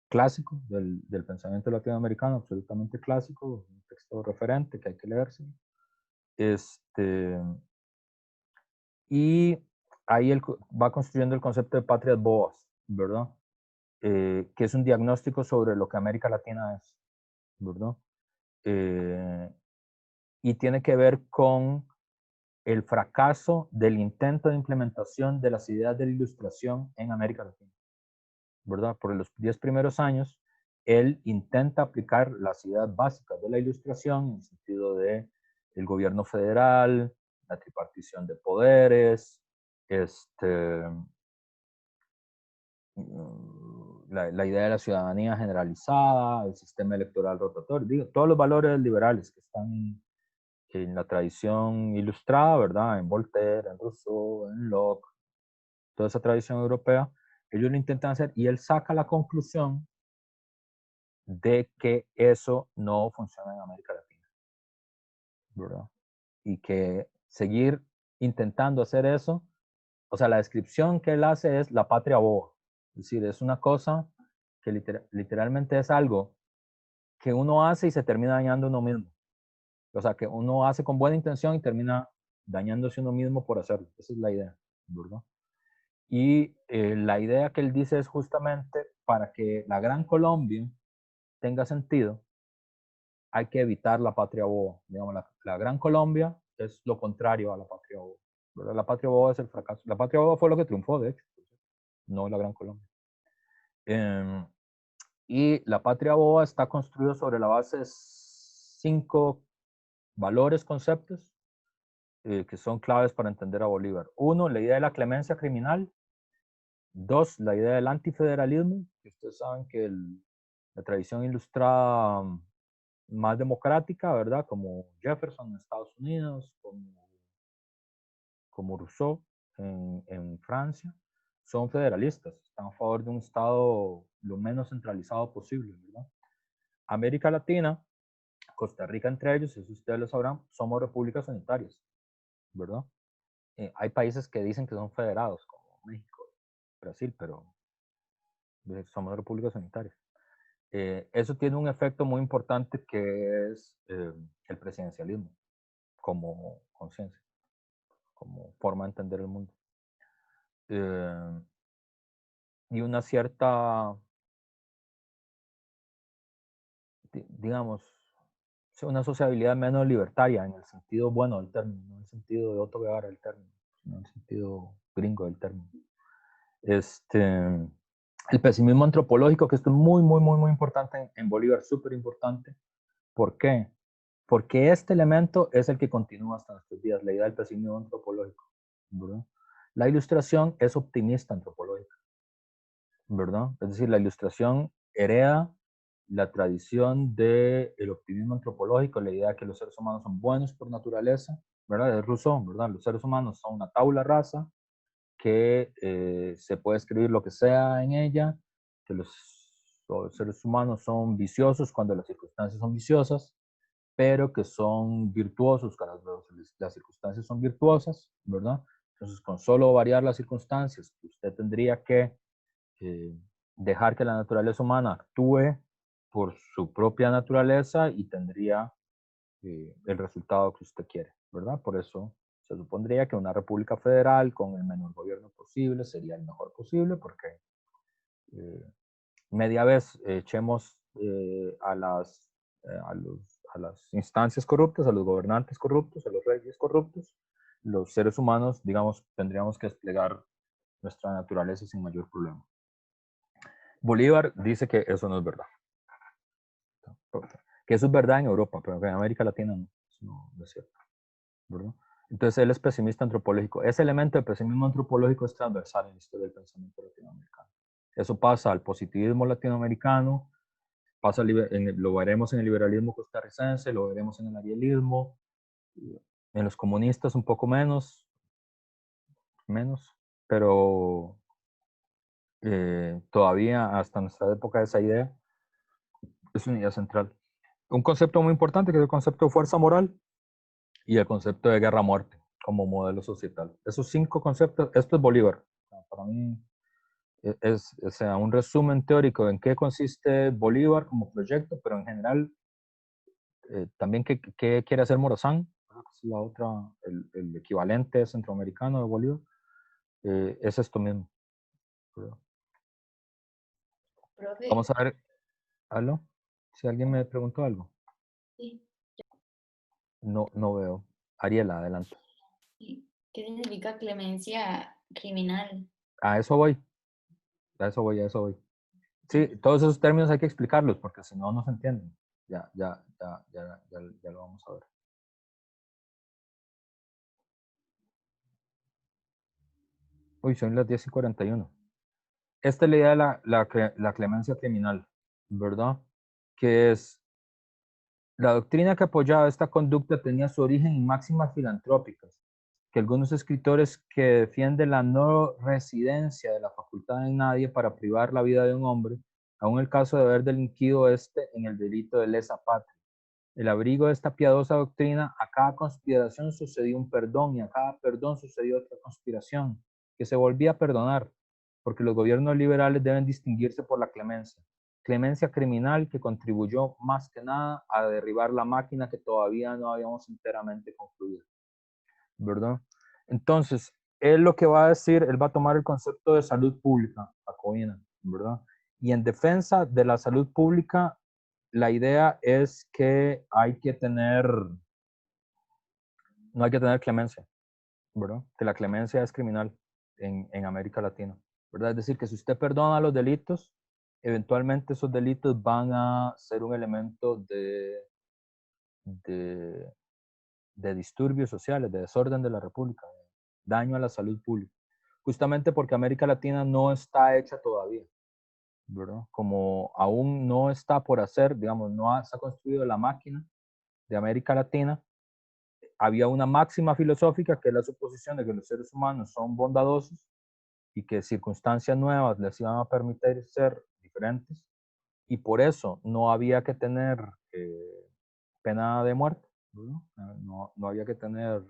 clásico del pensamiento latinoamericano, absolutamente clásico, un texto referente que hay que leerse. Y ahí él va construyendo el concepto de patrias bobas, ¿verdad? Que es un diagnóstico sobre lo que América Latina es, ¿verdad? Y tiene que ver con el fracaso del intento de implementación de las ideas de la Ilustración en América Latina, ¿verdad? Por los 10 primeros años, él intenta aplicar las ideas básicas de la Ilustración en el sentido de el gobierno federal, la tripartición de poderes, la idea de la ciudadanía generalizada, el sistema electoral rotatorio, digo, todos los valores liberales que están en la tradición ilustrada, ¿verdad? En Voltaire, en Rousseau, en Locke, toda esa tradición europea, ellos lo intentan hacer y él saca la conclusión de que eso no funciona en América Latina, ¿verdad? Y que seguir intentando hacer eso, o sea, la descripción que él hace es la patria boba. Es decir, es una cosa que literalmente es algo que uno hace y se termina dañando uno mismo. O sea, que uno hace con buena intención y termina dañándose uno mismo por hacerlo. Esa es la idea, ¿verdad? Y la idea que él dice es justamente para que la Gran Colombia tenga sentido, hay que evitar la patria boba. Digamos, la Gran Colombia es lo contrario a la patria boba, ¿verdad? La patria boba es el fracaso. La patria boba fue lo que triunfó, de hecho, no la Gran Colombia. Y la patria boba está construida sobre la base de 5 valores, conceptos, que son claves para entender a Bolívar. 1, la idea de la clemencia criminal. 2, la idea del antifederalismo, que ustedes saben que la tradición ilustrada más democrática, ¿verdad? Como Jefferson en Estados Unidos, como Rousseau en Francia, son federalistas, están a favor de un Estado lo menos centralizado posible, ¿verdad? América Latina, Costa Rica entre ellos, eso ustedes lo sabrán, somos repúblicas unitarias, ¿verdad? Hay países que dicen que son federados, como México, Brasil, pero somos repúblicas unitarias. Eso tiene un efecto muy importante que es el presidencialismo como conciencia, como forma de entender el mundo. Y una cierta, digamos, una sociabilidad menos libertaria en el sentido bueno del término, no en el sentido de Otto Guevara del término, sino en el sentido gringo del término. El pesimismo antropológico, que esto es muy, muy, muy, muy importante en Bolívar, súper importante. ¿Por qué? Porque este elemento es el que continúa hasta nuestros días, la idea del pesimismo antropológico, ¿verdad? La ilustración es optimista antropológica, ¿verdad? Es decir, la ilustración hereda la tradición del optimismo antropológico, la idea de que los seres humanos son buenos por naturaleza, ¿verdad? Es Rousseau, ¿verdad? Los seres humanos son una tabla rasa que se puede escribir lo que sea en ella, que los seres humanos son viciosos cuando las circunstancias son viciosas, pero que son virtuosos cuando las circunstancias son virtuosas, ¿verdad? Entonces, con solo variar las circunstancias, usted tendría que dejar que la naturaleza humana actúe por su propia naturaleza y tendría el resultado que usted quiere, ¿verdad? Por eso se supondría que una república federal con el menor gobierno posible sería el mejor posible, porque media vez echemos a las instancias corruptas, a los gobernantes corruptos, a los reyes corruptos, los seres humanos, digamos, tendríamos que desplegar nuestra naturaleza sin mayor problema. Bolívar dice que eso no es verdad. Que eso es verdad en Europa, pero en América Latina no, eso no es cierto, ¿verdad? Entonces él es pesimista antropológico. Ese elemento de pesimismo antropológico es transversal en la historia del pensamiento latinoamericano. Eso pasa al positivismo latinoamericano, lo veremos en el liberalismo costarricense, lo veremos en el arielismo, en los comunistas un poco menos, pero todavía hasta nuestra época esa idea es una idea central. Un concepto muy importante que es el concepto de fuerza moral y el concepto de guerra-muerte como modelo societal. Esos 5 conceptos, esto es Bolívar. Para mí es o sea, un resumen teórico de en qué consiste Bolívar como proyecto, pero en general también qué quiere hacer Morazán, es la otra, el equivalente centroamericano de Bolívar, es esto mismo. Profe, Vamos a ver, ¿aló? Si alguien me preguntó algo. sí, No veo. Ariela, adelante. sí. ¿Qué significa clemencia criminal? A eso voy, a eso voy, a eso voy. Sí, todos esos términos hay que explicarlos porque si no, no se entienden. Ya lo vamos a ver. Uy, son las 10:41. Esta es la idea de la clemencia criminal, ¿verdad? Que es La doctrina que apoyaba esta conducta tenía su origen en máximas filantrópicas, que algunos escritores que defienden la no residencia de la facultad en nadie para privar la vida de un hombre, aun el caso de haber delinquido en el delito de lesa patria. El abrigo de esta piadosa doctrina, a cada conspiración sucedió un perdón y a cada perdón sucedió otra conspiración, que se volvía a perdonar, porque los gobiernos liberales deben distinguirse por la clemencia. Clemencia criminal que contribuyó más que nada a derribar la máquina que todavía no habíamos enteramente concluido. ¿Verdad? Entonces, él lo que va a decir, él va a tomar el concepto de salud pública, Jacobina, ¿verdad? Y en defensa de la salud pública, la idea es que no hay que tener clemencia, ¿verdad? Que la clemencia es criminal en América Latina, ¿verdad? Es decir, que si usted perdona los delitos, eventualmente esos delitos van a ser un elemento de disturbios sociales, de desorden de la República, de daño a la salud pública, justamente porque América Latina no está hecha todavía, ¿verdad? Como aún no está por hacer, digamos, no se ha construido la máquina de América Latina, había una máxima filosófica que es la suposición de que los seres humanos son bondadosos y que circunstancias nuevas les iban a permitir ser diferentes, y por eso no había que tener pena de muerte, ¿no? No había que tener,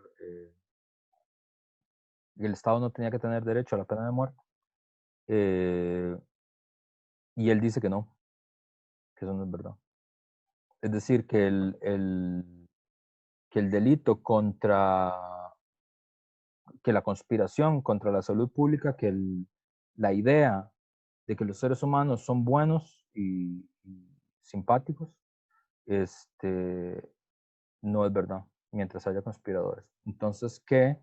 el Estado no tenía que tener derecho a la pena de muerte. Y él dice que no, que eso no es verdad. Es decir, que el delito que la conspiración contra la salud pública, que la idea de que los seres humanos son buenos y simpáticos, no es verdad, mientras haya conspiradores. Entonces, que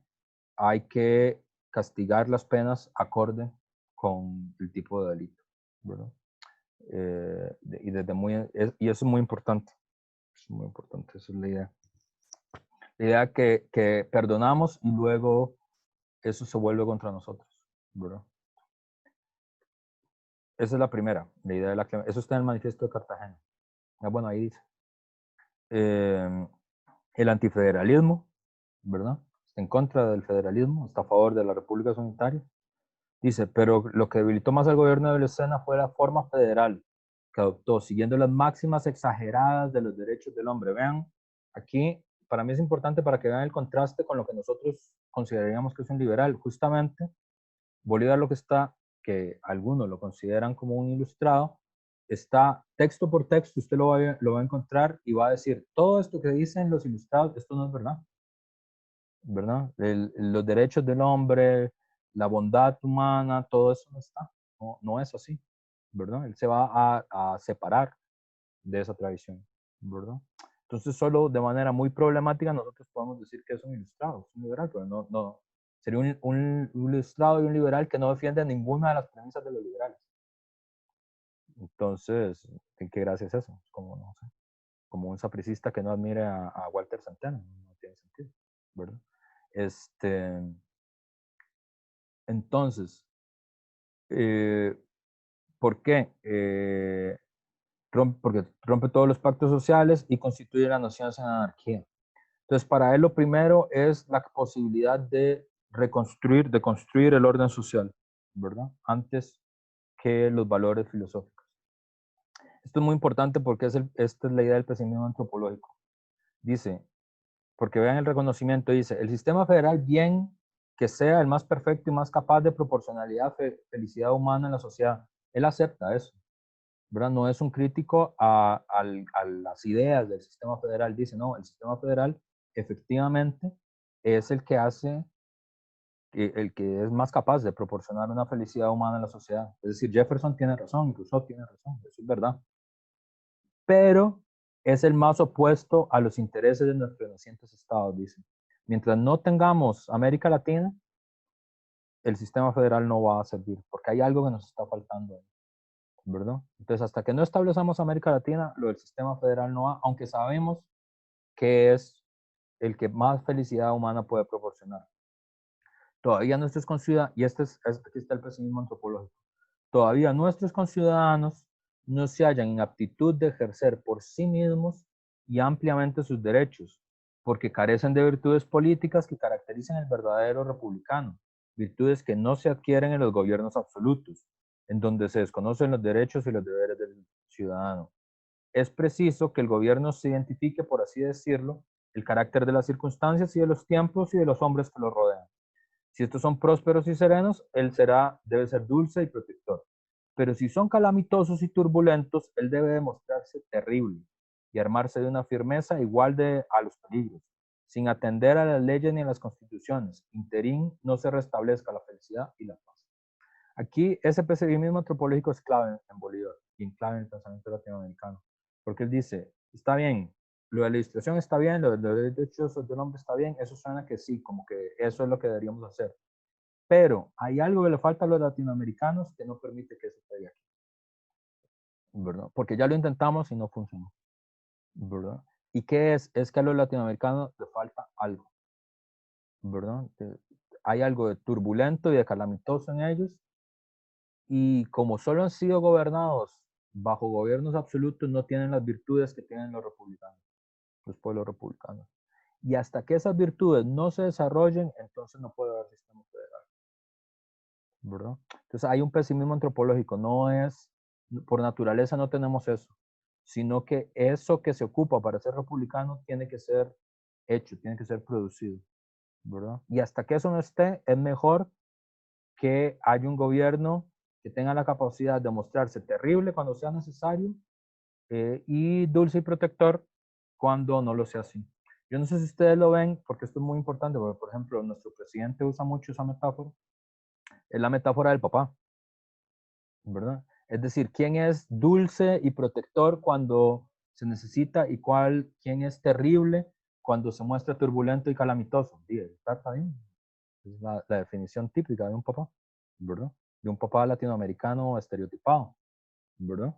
hay que castigar las penas acorde con el tipo de delito, ¿verdad? Y eso es muy importante. Es muy importante, esa es la idea. La idea que perdonamos y luego eso se vuelve contra nosotros, ¿verdad? Esa es la primera, la idea de la clemencia. Eso está en el manifiesto de Cartagena. Bueno, ahí dice. El antifederalismo, ¿verdad? Está en contra del federalismo, está a favor de la República Unitaria. Dice, pero lo que debilitó más al gobierno de Vilesena fue la forma federal que adoptó, siguiendo las máximas exageradas de los derechos del hombre. Vean, aquí para mí es importante para que vean el contraste con lo que nosotros consideraríamos que es un liberal. Justamente, Bolívar lo que está, que algunos lo consideran como un ilustrado, está texto por texto, usted lo va a encontrar y va a decir, todo esto que dicen los ilustrados, esto no es verdad. ¿Verdad? Los derechos del hombre, la bondad humana, todo eso no está, no es así, ¿verdad? Él se va a separar de esa tradición, ¿verdad? Entonces, solo de manera muy problemática nosotros podemos decir que es un ilustrado, es un liberal, pero no sería un ilustrado y un liberal que no defiende ninguna de las premisas de los liberales. Entonces, ¿qué gracia es eso? Como, no sé, como un sapricista que no admire a Walter Santana, no tiene sentido, ¿verdad? Entonces, ¿por qué? Porque rompe todos los pactos sociales y constituye las naciones en anarquía. Entonces, para él lo primero es la posibilidad de de construir el orden social, ¿verdad? Antes que los valores filosóficos. Esto es muy importante porque esta es la idea del pesimismo antropológico. Dice, porque vean el reconocimiento, dice, el sistema federal, bien que sea el más perfecto y más capaz de proporcionalidad, felicidad humana en la sociedad, él acepta eso, ¿verdad? No es un crítico a las ideas del sistema federal, dice, no, el sistema federal efectivamente es el que hace, el que es más capaz de proporcionar una felicidad humana en la sociedad. Es decir, Jefferson tiene razón, Rousseau tiene razón, eso es verdad. Pero es el más opuesto a los intereses de nuestros nacientes estados, dice. Mientras no tengamos América Latina, el sistema federal no va a servir, porque hay algo que nos está faltando ahí, ¿verdad? Entonces, hasta que no establezcamos América Latina, lo del sistema federal no va, aunque sabemos que es el que más felicidad humana puede proporcionar. Todavía nuestros conciudadanos, y aquí está el pesimismo antropológico, todavía nuestros conciudadanos no se hallan en aptitud de ejercer por sí mismos y ampliamente sus derechos, porque carecen de virtudes políticas que caracterizan el verdadero republicano, virtudes que no se adquieren en los gobiernos absolutos, en donde se desconocen los derechos y los deberes del ciudadano. Es preciso que el gobierno se identifique, por así decirlo, el carácter de las circunstancias y de los tiempos y de los hombres que lo rodean. Si estos son prósperos y serenos, él debe ser dulce y protector. Pero si son calamitosos y turbulentos, él debe demostrarse terrible y armarse de una firmeza igual a los peligros, sin atender a las leyes ni a las constituciones. Interín no se restablezca la felicidad y la paz. Aquí ese pesimismo antropológico es clave en Bolívar y en clave en el pensamiento latinoamericano, porque él dice, está bien, lo de la ilustración está bien, lo de los derechos del hombre está bien, eso suena que sí, como que eso es lo que deberíamos hacer. Pero hay algo que le falta a los latinoamericanos que no permite que eso esté aquí, ¿verdad? Porque ya lo intentamos y no funcionó, ¿verdad? ¿Y qué es? Es que a los latinoamericanos le falta algo, ¿verdad? Hay algo de turbulento y de calamitoso en ellos, y como solo han sido gobernados bajo gobiernos absolutos, no tienen las virtudes que tienen los republicanos, los pueblos republicanos. Y hasta que esas virtudes no se desarrollen, entonces no puede haber sistema federal, ¿verdad? Entonces hay un pesimismo antropológico, no es, por naturaleza no tenemos eso, sino que eso que se ocupa para ser republicano tiene que ser hecho, tiene que ser producido, ¿verdad? Y hasta que eso no esté, es mejor que haya un gobierno que tenga la capacidad de mostrarse terrible cuando sea necesario y dulce y protector cuando no lo sea así. Yo no sé si ustedes lo ven, porque esto es muy importante, porque por ejemplo nuestro presidente usa mucho esa metáfora, es la metáfora del papá, ¿verdad? Es decir, quién es dulce y protector cuando se necesita y quién es terrible cuando se muestra turbulento y calamitoso. Está bien. Es la definición típica de un papá, ¿verdad? De un papá latinoamericano estereotipado, ¿verdad?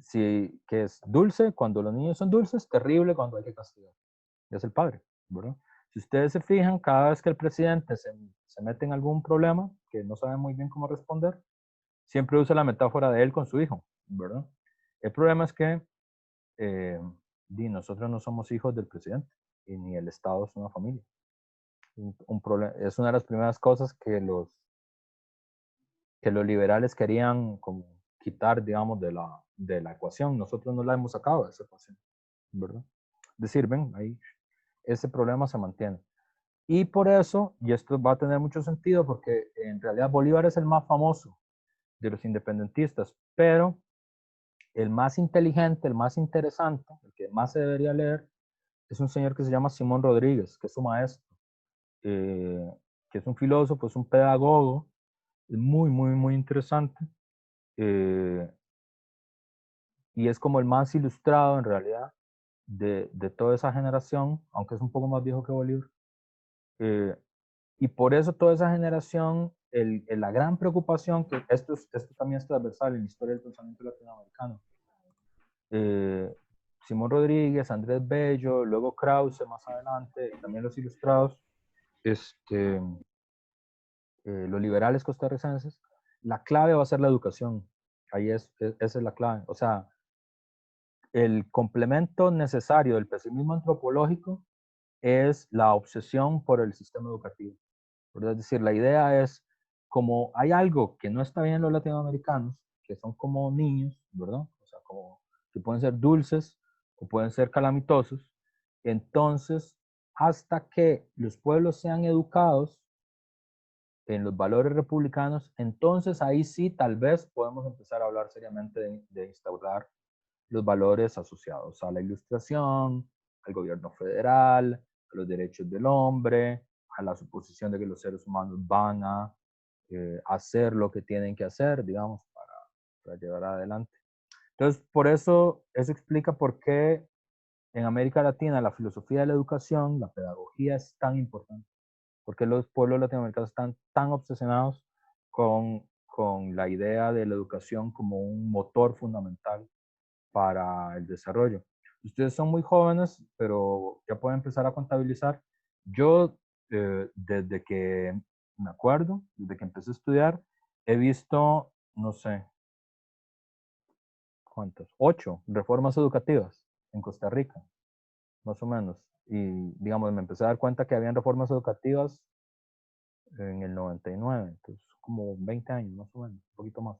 Sí, que es dulce cuando los niños son dulces, terrible cuando hay que castigar. Es el padre, ¿verdad? Si ustedes se fijan, cada vez que el presidente se mete en algún problema que no sabe muy bien cómo responder, siempre usa la metáfora de él con su hijo, ¿verdad? El problema es que nosotros no somos hijos del presidente y ni el Estado es una familia. Es una de las primeras cosas que los liberales querían como quitar, digamos, de la ecuación. Nosotros no la hemos sacado de esa ecuación, ¿verdad? Es decir, ven, ahí ese problema se mantiene. Y por eso, y esto va a tener mucho sentido, porque en realidad Bolívar es el más famoso de los independentistas, pero el más inteligente, el más interesante, el que más se debería leer, es un señor que se llama Simón Rodríguez, que es su maestro, que es un filósofo, es un pedagogo, es muy, muy, muy interesante. Y es como el más ilustrado en realidad de toda esa generación, aunque es un poco más viejo que Bolívar. Y por eso toda esa generación, la gran preocupación, que esto también es transversal en la historia del pensamiento latinoamericano. Simón Rodríguez, Andrés Bello, luego Krause más adelante, también los ilustrados, los liberales costarricenses, la clave va a ser la educación. Esa es la clave. O sea, el complemento necesario del pesimismo antropológico es la obsesión por el sistema educativo, ¿verdad? Es decir, la idea es, como hay algo que no está bien en los latinoamericanos, que son como niños, ¿verdad? O sea, como que pueden ser dulces o pueden ser calamitosos, entonces, hasta que los pueblos sean educados en los valores republicanos, entonces ahí sí tal vez podemos empezar a hablar seriamente de instaurar los valores asociados a la ilustración, al gobierno federal, a los derechos del hombre, a la suposición de que los seres humanos van a hacer lo que tienen que hacer, digamos, para llevar adelante. Entonces, por eso explica por qué en América Latina la filosofía de la educación, la pedagogía es tan importante, porque los pueblos latinoamericanos están tan obsesionados con la idea de la educación como un motor fundamental para el desarrollo. Ustedes son muy jóvenes, pero ya pueden empezar a contabilizar. Yo, desde que me acuerdo, desde que empecé a estudiar, he visto, no sé, ¿cuántas? 8 reformas educativas en Costa Rica. más o menos. Y, digamos, me empecé a dar cuenta que habían reformas educativas en el 99, entonces como 20 años, más o menos, un poquito más.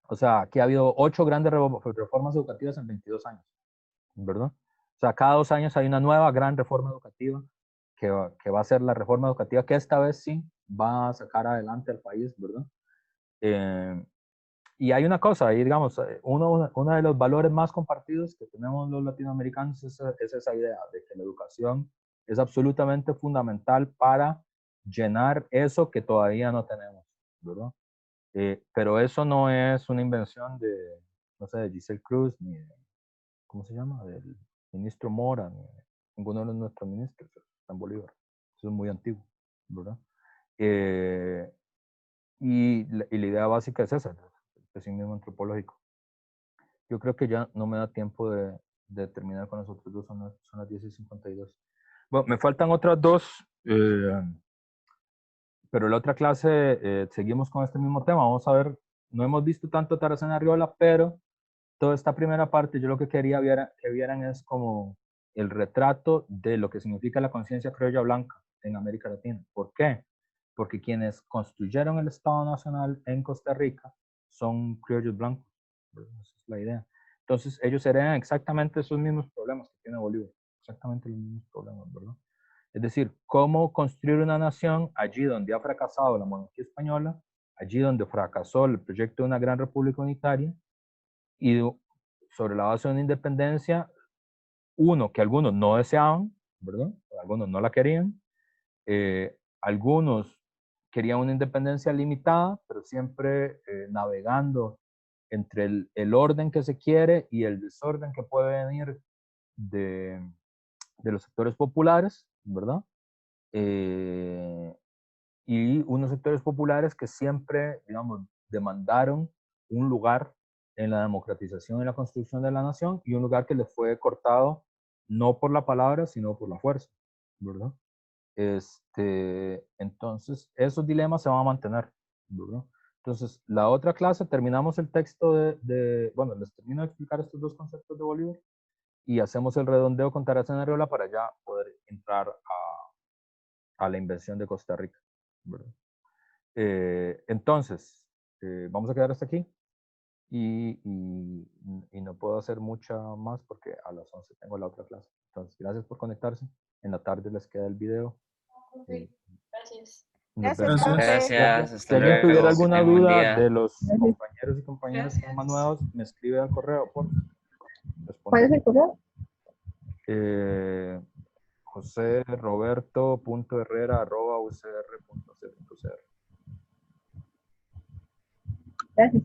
O sea, aquí ha habido 8 grandes reformas educativas en 22 años, ¿verdad? O sea, cada 2 años hay una nueva gran reforma educativa que va a ser la reforma educativa que esta vez sí va a sacar adelante al país, ¿verdad? Y hay una cosa, ahí digamos, uno de los valores más compartidos que tenemos los latinoamericanos es esa idea de que la educación es absolutamente fundamental para llenar eso que todavía no tenemos, ¿verdad? Pero eso no es una invención de, no sé, de Giselle Cruz, ni de, ¿cómo se llama? Del ministro Mora, ni de ninguno de nuestros ministros, está en Bolívar. Eso es muy antiguo, ¿verdad? Y la idea básica es esa, el pesimismo antropológico. Yo creo que ya no me da tiempo de terminar con los otros dos, son las 10:52. Bueno, me faltan otras dos, pero en la otra clase seguimos con este mismo tema. Vamos a ver, no hemos visto tanto Tarazona Arriola, pero toda esta primera parte yo lo que quería que vieran es como el retrato de lo que significa la conciencia criolla blanca en América Latina. ¿Por qué? Porque quienes construyeron el Estado Nacional en Costa Rica son criollos blancos. Esa es la idea. Entonces ellos heredan exactamente esos mismos problemas que tiene Bolívar, exactamente los mismos problemas, ¿verdad? Es decir, cómo construir una nación allí donde ha fracasado la monarquía española, allí donde fracasó el proyecto de una gran república unitaria, y sobre la base de una independencia, que algunos no deseaban, ¿verdad? Algunos no la querían, algunos querían una independencia limitada, pero siempre navegando entre el orden que se quiere y el desorden que puede venir de los sectores populares, ¿verdad? Y unos sectores populares que siempre, digamos, demandaron un lugar en la democratización y la construcción de la nación, y un lugar que les fue cortado no por la palabra, sino por la fuerza, ¿verdad? Entonces, esos dilemas se van a mantener, ¿verdad? Entonces, la otra clase terminamos el texto bueno, les termino de explicar estos dos conceptos de Bolívar y hacemos el redondeo con Tarazona Arriola para ya poder entrar a la invención de Costa Rica, ¿verdad? Entonces, vamos a quedar hasta aquí y no puedo hacer mucha más porque a las 11 tengo la otra clase. Entonces, gracias por conectarse. En la tarde les queda el video. Gracias. Nos Gracias, vemos. profe. Gracias, Si hasta alguien tuviera luego, que alguna tengan buen duda día. de los Gracias. compañeros y compañeras que son más Gracias. nuevos, me escribe al correo por ¿Cuál es responder. el correo? joseroberto.herrera@ucr.c.cr. Gracias.